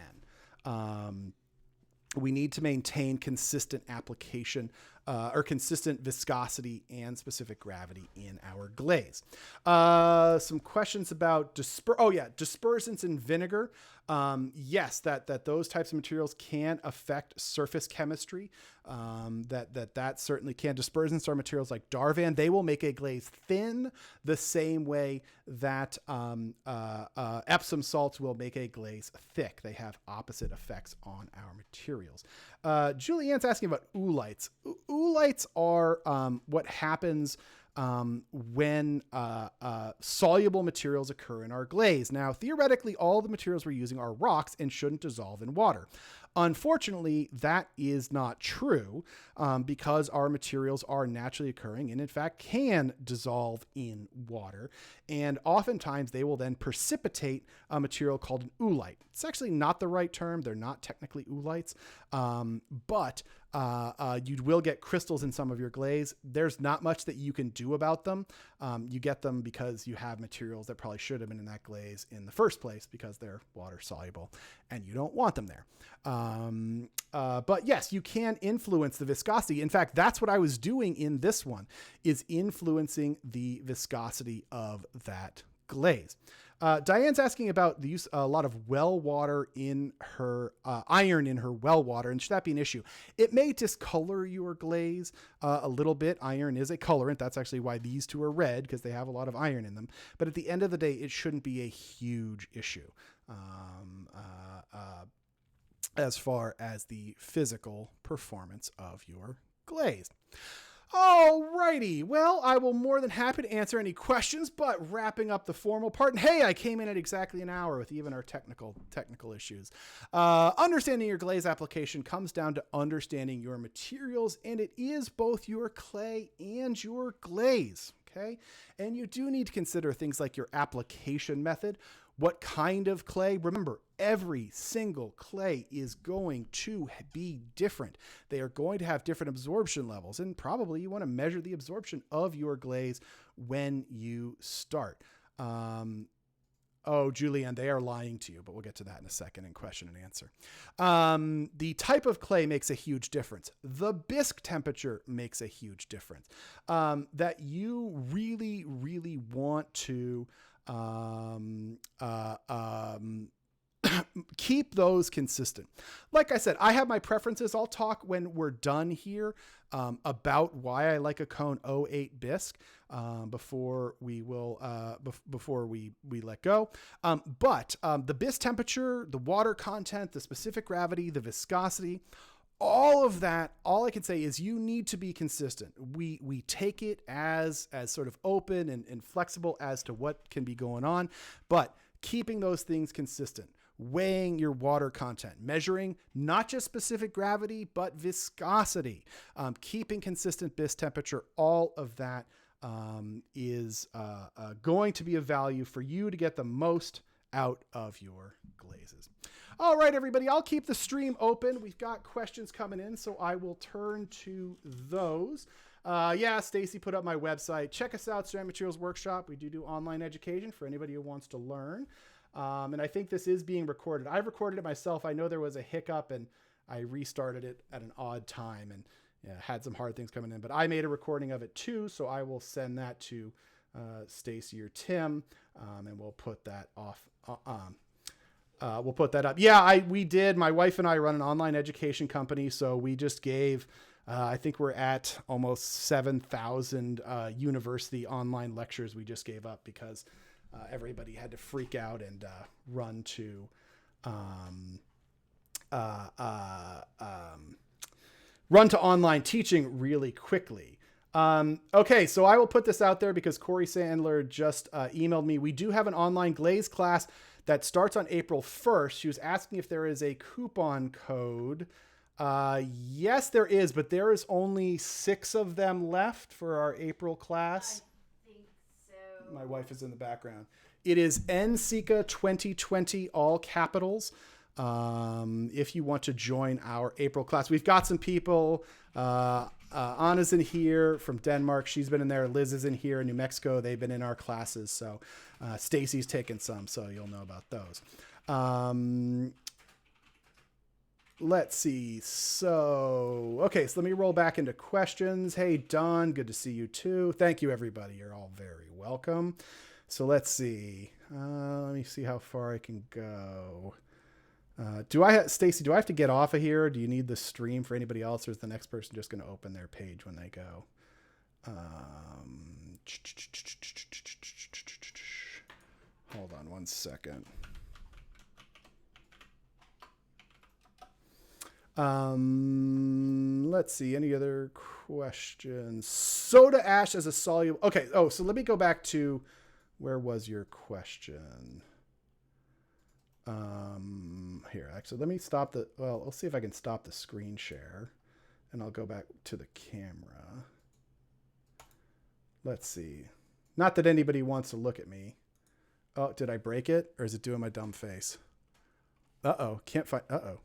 We need to maintain consistent application or consistent viscosity and specific gravity in our glaze. Some questions about dispersants in vinegar. Yes, that those types of materials can affect surface chemistry. That certainly can. Dispersants are materials like Darvan. They will make a glaze thin the same way that Epsom salts will make a glaze thick. They have opposite effects on our materials. Julianne's asking about oolites. Oolites are what happens when soluble materials occur in our glaze. Now, theoretically, all the materials we're using are rocks and shouldn't dissolve in water. Unfortunately, that is not true because our materials are naturally occurring and in fact can dissolve in water. And oftentimes they will then precipitate a material called an oolite. It's actually not the right term. They're not technically oolites, but you will get crystals in some of your glaze. There's not much that you can do about them. You get them because you have materials that probably should have been in that glaze in the first place because they're water soluble and you don't want them there. But yes, you can influence the viscosity. In fact, that's what I was doing in this one, is influencing the viscosity of that glaze. Diane's asking about the use a lot of well water in her iron in her well water, and should that be an issue? It may discolor your glaze a little bit. Iron is a colorant. That's actually why these two are red, because they have a lot of iron in them. But at the end of the day, it shouldn't be a huge issue as far as the physical performance of your glaze. Alrighty, well, I will more than happy to answer any questions, but wrapping up the formal part, and hey, I came in at exactly an hour with even our technical issues. Understanding your glaze application comes down to understanding your materials, and it is both your clay and your glaze, okay? And you do need to consider things like your application method. what kind of clay. Remember, every single clay is going to be different. They are going to have different absorption levels, and probably you want to measure the absorption of your glaze when you start. Oh, Julianne, they are lying to you, but we'll get to that in a second in question and answer. The type of clay makes a huge difference. The bisque temperature makes a huge difference. That you really, really want to keep those consistent. Like I said, I have my preferences. I'll talk when we're done here about why I like a cone 08 bisque before we let go. But the bisque temperature, the water content, the specific gravity, the viscosity, all of that, all I can say is you need to be consistent. We take it as sort of open and flexible as to what can be going on, but keeping those things consistent, weighing your water content, measuring not just specific gravity, but viscosity, keeping consistent bisque temperature, all of that is going to be of value for you to get the most out of your glazes. All right, everybody, I'll keep the stream open. We've got questions coming in, so I will turn to those. Yeah, Stacy put up my website. Check us out, Ceramic Materials Workshop. We do online education for anybody who wants to learn. And I think this is being recorded. I've recorded it myself. I know there was a hiccup and I restarted it at an odd time and had some hard things coming in, but I made a recording of it too. So I will send that to Stacy or Tim, and we'll put that off. We'll put that up. Yeah, we did. My wife and I run an online education company. So we just gave, I think we're at almost 7,000 university online lectures we just gave up because everybody had to freak out and run to online teaching really quickly. Okay, so I will put this out there because Corey Sandler just emailed me. We do have an online glaze class that starts on April 1st. She was asking if there is a coupon code. Yes, there is, but there is only 6 of them left for our April class. My wife is in the background. It is NSECA 2020, all capitals. If you want to join our April class, we've got some people. Anna's in here from Denmark. She's been in there. Liz is in here in New Mexico. They've been in our classes. So Stacy's taken some, so you'll know about those. Let's see. So, okay, so let me roll back into questions. Hey, Don, good to see you too. Thank you, everybody. You're all very welcome. So let's see. Let me see how far I can go. Stacy, do I have to get off of here? Do you need the stream for anybody else, or is the next person just going to open their page when they go? Hold on one second. Let's see. Any other questions? Soda ash as a soluble. Okay. Oh, so let me go back to where was your question? Here, actually, let me stop I'll see if I can stop the screen share and I'll go back to the camera. Let's see. Not that anybody wants to look at me. Oh, did I break it or is it doing my dumb face? Uh-oh. Can't find. Uh-oh.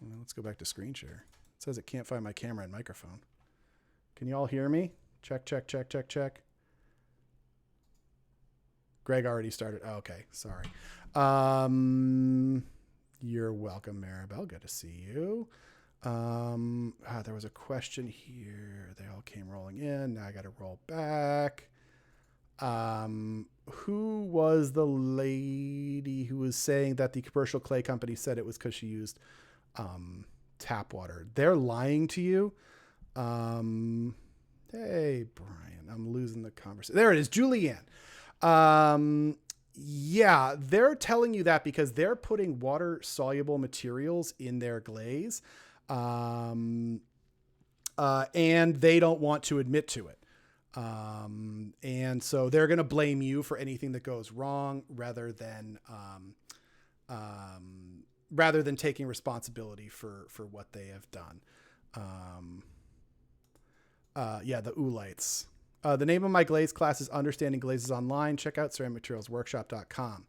Well, let's go back to screen share. It says it can't find my camera and microphone. Can you all hear me? Check, check, check, check, check. Greg already started. Oh, okay. Sorry. You're welcome, Maribel. Good to see you. There was a question here. They all came rolling in. Now I got to roll back. Who was the lady who was saying that the commercial clay company said it was because she used tap water? They're lying to you. Hey, Brian, I'm losing the conversation. There it is, Julianne. Yeah, they're telling you that because they're putting water soluble materials in their glaze. And they don't want to admit to it. And so they're going to blame you for anything that goes wrong rather than taking responsibility for what they have done. Yeah, the oolites. The name of my glaze class is Understanding Glazes Online. Check out ceramicmaterialsworkshop.com.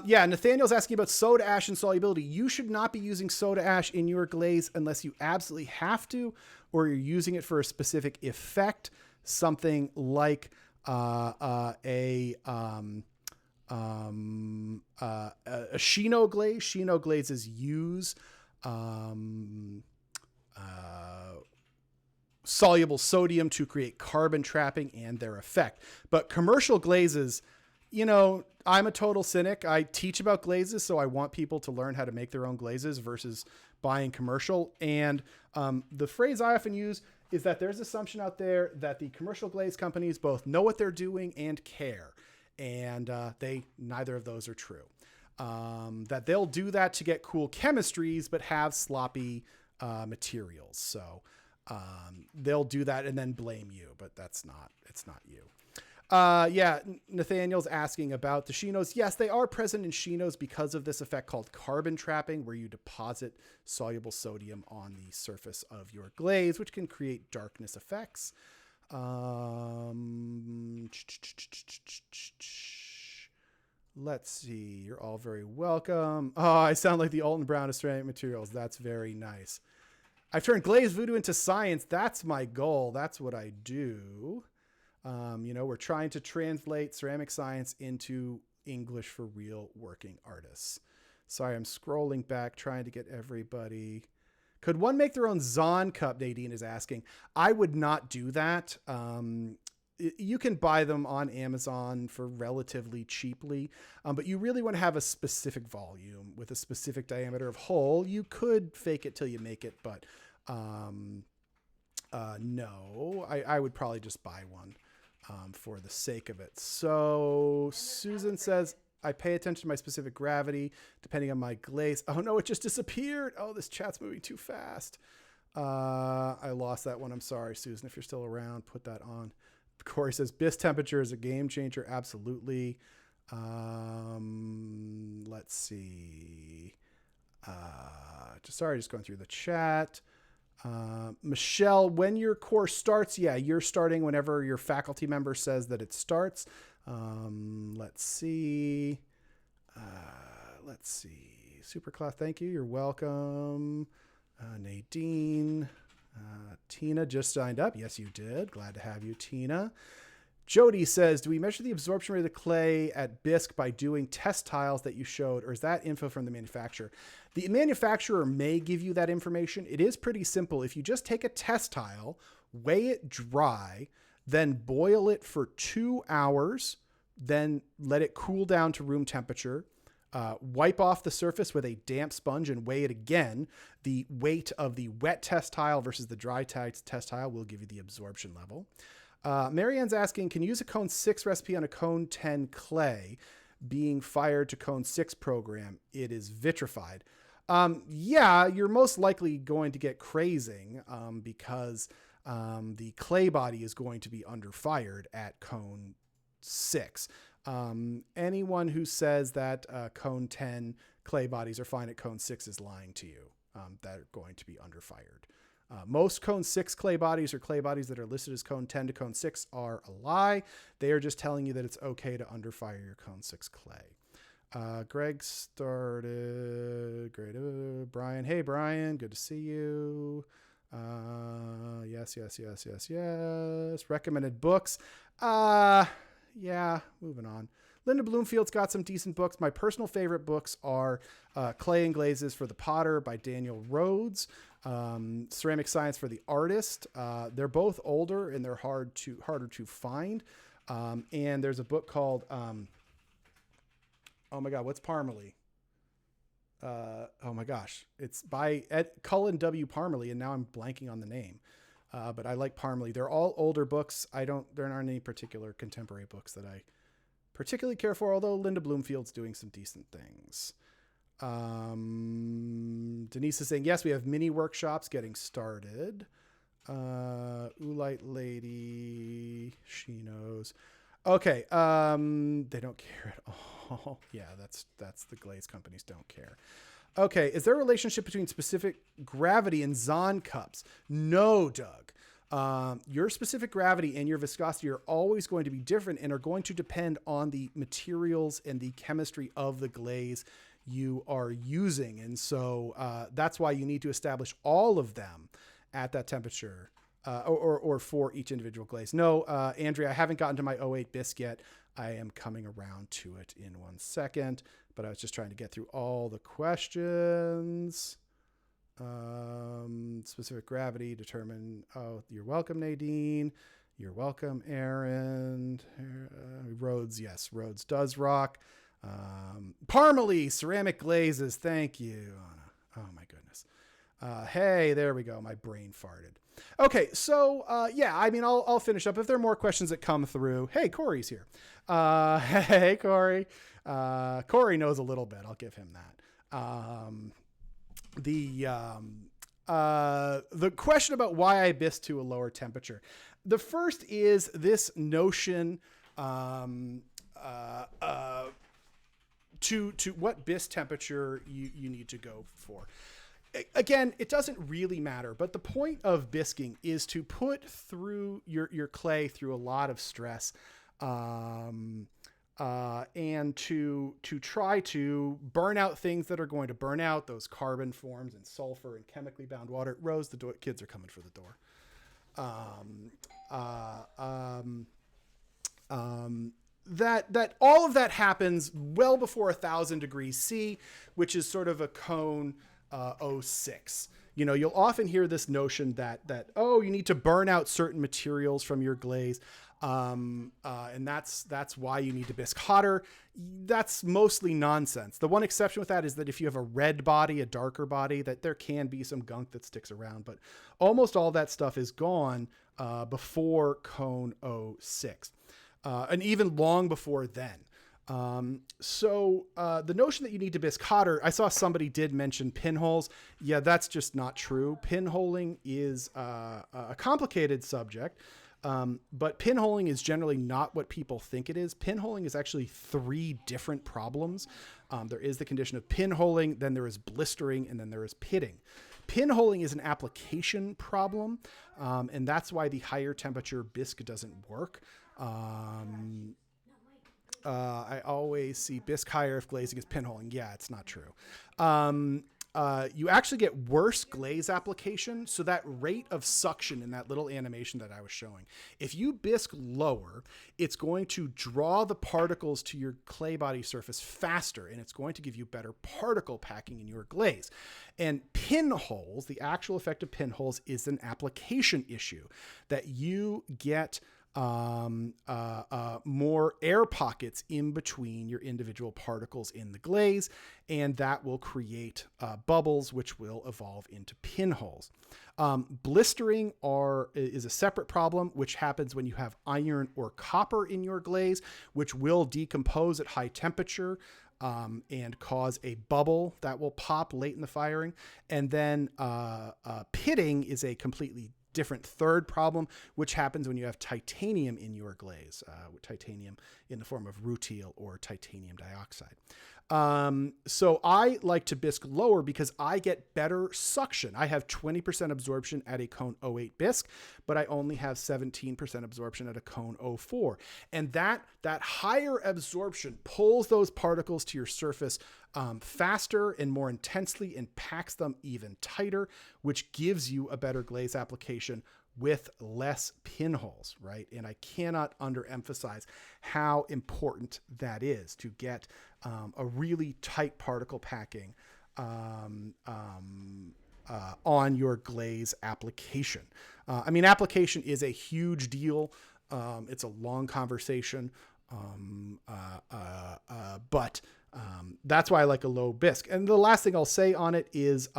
Yeah, Nathaniel's asking about soda ash and solubility. You should not be using soda ash in your glaze unless you absolutely have to, or you're using it for a specific effect. Something like a Shino glaze. Shino glazes use soluble sodium to create carbon trapping and their effect. But commercial glazes, you know, I'm a total cynic. I teach about glazes, so I want people to learn how to make their own glazes versus buying commercial. And the phrase I often use is that there's assumption out there that the commercial glaze companies both know what they're doing and care. And neither of those are true. That they'll do that to get cool chemistries, but have sloppy materials. So they'll do that and then blame you, but it's not you. Yeah, Nathaniel's asking about the Shinos. Yes, they are present in Shinos because of this effect called carbon trapping, where you deposit soluble sodium on the surface of your glaze, which can create darkness effects. Let's see. You're all very welcome. Oh, I sound like the Alton Brown of ceramic materials. That's very nice. I've turned glaze voodoo into science. That's my goal. That's what I do. You know, we're trying to translate ceramic science into English for real working artists. Sorry, I'm scrolling back, trying to get everybody. Could one make their own Zahn cup? Nadine is asking. I would not do that. You can buy them on Amazon for relatively cheaply, but you really want to have a specific volume with a specific diameter of hole. You could fake it till you make it, but no, I would probably just buy one for the sake of it. So Susan says, I pay attention to my specific gravity depending on my glaze. Oh no, it just disappeared. Oh, this chat's moving too fast. I lost that one. I'm sorry, Susan. If you're still around, put that on. Corey says, BIS temperature is a game changer. Absolutely. Let's see. Just going through the chat. Michelle, when your course starts, yeah, you're starting whenever your faculty member says that it starts. Let's see. Superclass, thank you. You're welcome. Nadine. Tina just signed up. Yes, you did. Glad to have you, Tina. Jody says, do we measure the absorption rate of the clay at Bisque by doing test tiles that you showed, or is that info from the manufacturer? The manufacturer may give you that information. It is pretty simple. If you just take a test tile, weigh it dry, then boil it for 2 hours, then let it cool down to room temperature, wipe off the surface with a damp sponge and weigh it again. The weight of the wet test tile versus the dry test tile will give you the absorption level. Marianne's asking, can you use a cone 6 recipe on a cone 10 clay being fired to cone 6 program? It is vitrified. Yeah, you're most likely going to get crazing because the clay body is going to be under fired at cone 6. Anyone who says that cone 10 clay bodies are fine at cone 6 is lying to you. They're going to be under fired. Most cone 6 clay bodies or clay bodies that are listed as cone 10 to cone 6 are a lie. They are just telling you that it's okay to underfire your cone 6 clay. Greg started. Great. Brian. Hey, Brian. Good to see you. Yes. Recommended books. Yeah, moving on. Linda Bloomfield's got some decent books. My personal favorite books are Clay and Glazes for the Potter by Daniel Rhodes, Ceramic Science for the Artist. They're both older and they're harder to find. And there's a book called, oh my God, what's Parmalee? Oh my gosh, it's by Cullen W. Parmalee, and now I'm blanking on the name. But I like Parmalee. They're all older books. There aren't any particular contemporary books that I particularly care for, although Linda Bloomfield's doing some decent things. Denise is saying, yes, we have mini workshops getting started. Oolite Lady, she knows. Okay. They don't care at all. Yeah, that's the glaze companies don't care. Okay. Is there a relationship between specific gravity and Zahn cups? No, Doug. your specific gravity and your viscosity are always going to be different and are going to depend on the materials and the chemistry of the glaze you are using. And so that's why you need to establish all of them at that temperature, or for each individual glaze. No, Andrea, I haven't gotten to my 08 bisque yet. I am coming around to it in 1 second, but I was just trying to get through all the questions. Specific gravity determine. Oh, you're welcome, Nadine. You're welcome, Aaron. Rhodes, yes, Rhodes does rock. Parmalee, ceramic glazes. Thank you, Anna. Oh my goodness. Hey, there we go. My brain farted. Okay, so yeah, I mean, I'll finish up if there are more questions that come through. Hey, Corey's here. Hey, Corey. Corey knows a little bit. I'll give him that. The question about why I bisque to a lower temperature. The first is this notion to what bisque temperature you need to go for. Again, it doesn't really matter, but the point of bisquing is to put through your clay through a lot of stress, and to try to burn out things that are going to burn out, those carbon forms and sulfur and chemically bound water. Rose, the kids are coming for the door. That all of that happens well before 1,000 degrees C, which is sort of a cone 06. You know, you'll often hear this notion that oh, you need to burn out certain materials from your glaze, and that's why you need to bisque hotter. That's mostly nonsense. The one exception with that is that if you have a red body, a darker body, that there can be some gunk that sticks around, but almost all that stuff is gone before cone 06, and even long before then. So the notion that you need to bisque hotter, I saw somebody did mention pinholes. Yeah, that's just not true. Pinholing is a complicated subject, but pinholing is generally not what people think it is. Pinholing is actually 3 different problems. There is the condition of pinholing, then there is blistering, and then there is pitting. Pinholing is an application problem, and that's why the higher temperature bisque doesn't work. I always see bisque higher if glazing is pinholing. Yeah, it's not true. You actually get worse glaze application. So that rate of suction in that little animation that I was showing, if you bisque lower, it's going to draw the particles to your clay body surface faster, and it's going to give you better particle packing in your glaze. And pinholes, the actual effect of pinholes, is an application issue that you get more air pockets in between your individual particles in the glaze, and that will create bubbles, which will evolve into pinholes. Blistering is a separate problem, which happens when you have iron or copper in your glaze, which will decompose at high temperature and cause a bubble that will pop late in the firing. And then pitting is a completely different third problem, which happens when you have titanium in your glaze, titanium in the form of rutile or titanium dioxide. So I like to bisque lower because I get better suction. I have 20% absorption at a cone 08 bisque, but I only have 17% absorption at a cone 04. And that higher absorption pulls those particles to your surface faster and more intensely and packs them even tighter, which gives you a better glaze application with less pinholes, right? And I cannot underemphasize how important that is to get a really tight particle packing on your glaze application. I mean, application is a huge deal. It's a long conversation, but that's why I like a low bisque. And the last thing I'll say on it is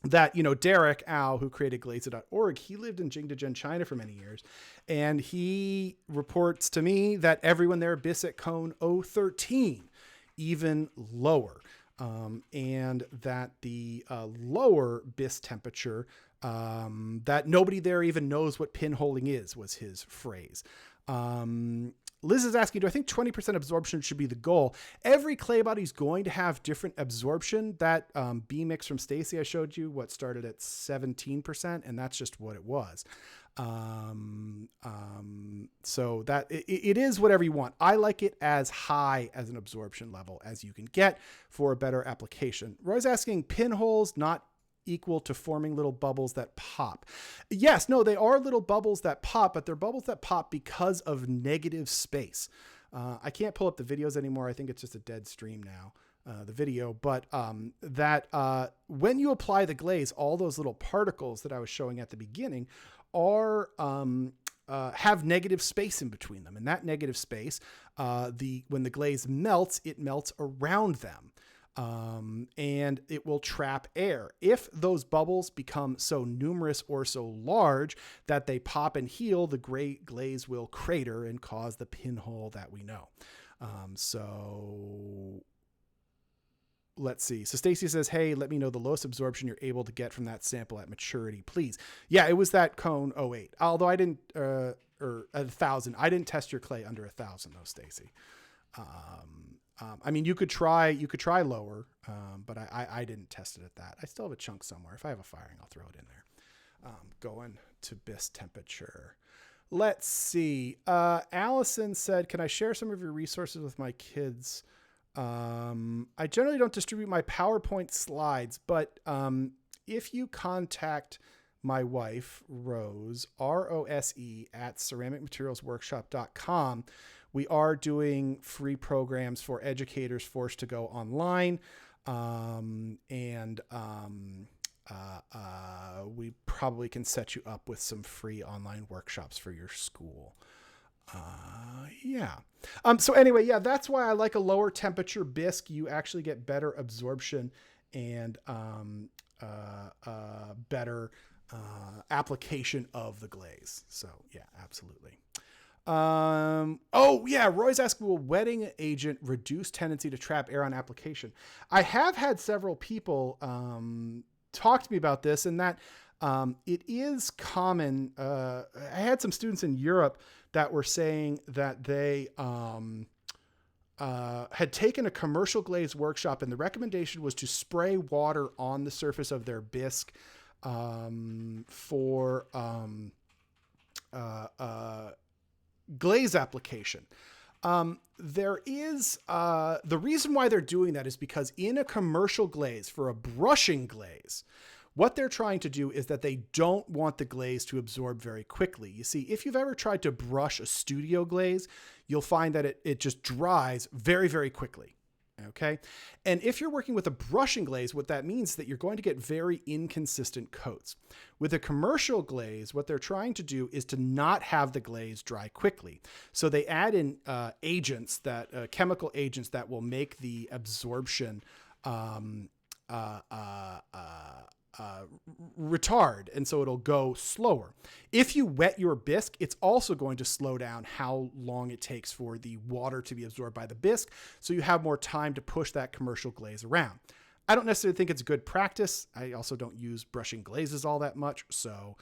that, you know, Derek Au, who created glaze.org, he lived in Jingdezhen, China for many years. And he reports to me that everyone there bisques at cone 013, even lower. And that the lower bisque temperature, that nobody there even knows what pinholing is, was his phrase. Liz is asking, do I think 20% absorption should be the goal? Every clay body is going to have different absorption. That B mix from Stacy I showed you, what started at 17%, and that's just what it was. So that it is whatever you want. I like it as high as an absorption level as you can get for a better application. Roy's asking, pinholes not equal to forming little bubbles that pop? Yes, no, they are little bubbles that pop, but they're bubbles that pop because of negative space. I can't pull up the videos anymore. I think it's just a dead stream now, the video, but when you apply the glaze, all those little particles that I was showing at the beginning are have negative space in between them. And that negative space, when the glaze melts, it melts around them. And it will trap air. If those bubbles become so numerous or so large that they pop and heal, the glaze will crater and cause the pinhole that we know. So let's see. So Stacy says, hey, let me know the lowest absorption you're able to get from that sample at maturity, please. Yeah, it was that cone 08. Although I didn't, or 1,000. I didn't test your clay under 1,000 though, Stacy. I mean, you could try lower, but I didn't test it at that. I still have a chunk somewhere. If I have a firing, I'll throw it in there. Going to bisque temperature. Let's see. Allison said, can I share some of your resources with my kids? I generally don't distribute my PowerPoint slides, but if you contact my wife, Rose, ROSE, at ceramicmaterialsworkshop.com, we are doing free programs for educators forced to go online. We probably can set you up with some free online workshops for your school. Yeah. So anyway, yeah, that's why I like a lower temperature bisque. You actually get better absorption and better application of the glaze. So yeah, absolutely. Oh yeah, Roy's asking, will wetting agent reduce tendency to trap air on application? I have had several people talk to me about this, and that it is common. I had some students in Europe that were saying that they had taken a commercial glaze workshop, and the recommendation was to spray water on the surface of their bisque for glaze application. There is the reason why they're doing that is because in a commercial glaze, for a brushing glaze, what they're trying to do is that they don't want the glaze to absorb very quickly. You see, if you've ever tried to brush a studio glaze, you'll find that it just dries very, very quickly. Okay. And if you're working with a brushing glaze, what that means is that you're going to get very inconsistent coats. With a commercial glaze, what they're trying to do is to not have the glaze dry quickly. So they add in agents chemical agents that will make the absorption retard, and so it'll go slower. If you wet your bisque, it's also going to slow down how long it takes for the water to be absorbed by the bisque, so you have more time to push that commercial glaze around. I don't necessarily think it's good practice. I also don't use brushing glazes all that much, so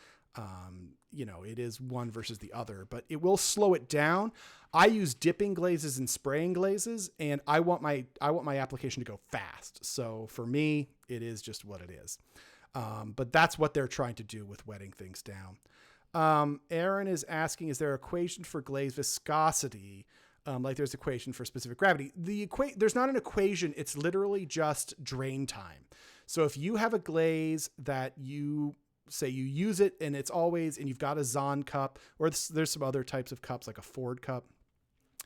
it is one versus the other, but it will slow it down. I use dipping glazes and spraying glazes, and I want my application to go fast. So for me, it is just what it is. But that's what they're trying to do with wetting things down. Aaron is asking, is there an equation for glaze viscosity? Like there's an equation for specific gravity. There's not an equation. It's literally just drain time. So if you have a glaze that you say you use it and it's always, and you've got a Zahn cup, or there's some other types of cups like a Ford cup.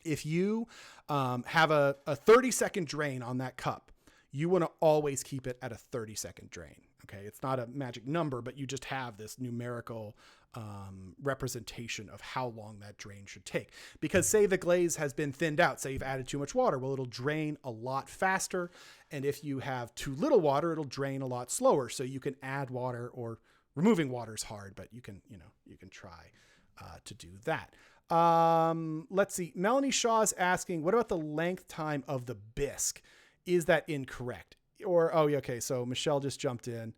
If you have a 30-second drain on that cup, you want to always keep it at a 30-second drain. Okay. It's not a magic number, but you just have this numerical representation of how long that drain should take. Because say the glaze has been thinned out, say you've added too much water, well, it'll drain a lot faster. And if you have too little water, it'll drain a lot slower. So you can add water, or removing water is hard, but you can try to do that. Let's see. Melanie Shaw is asking, what about the length time of the bisque? Is that incorrect? Or, oh, yeah, okay. So Michelle just jumped in.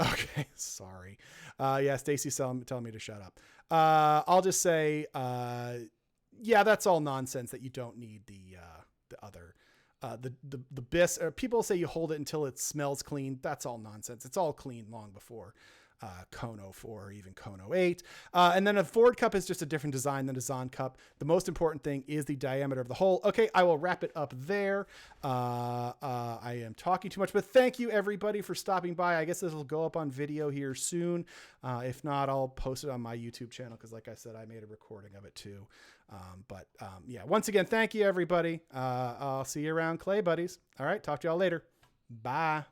Okay. Sorry. Yeah. Stacy's telling me to shut up. I'll just say, yeah, that's all nonsense that you don't need the other. The bis. People say you hold it until it smells clean. That's all nonsense. It's all clean long before Kone 04 or even Kone 08. And then a Ford cup is just a different design than a Zahn cup. The most important thing is the diameter of the hole. Okay, I will wrap it up there. I am talking too much, but thank you everybody for stopping by. I guess this will go up on video here soon. If not, I'll post it on my YouTube channel because, like I said, I made a recording of it too. Yeah, once again, thank you everybody. I'll see you around Clay Buddies. All right, talk to y'all later. Bye.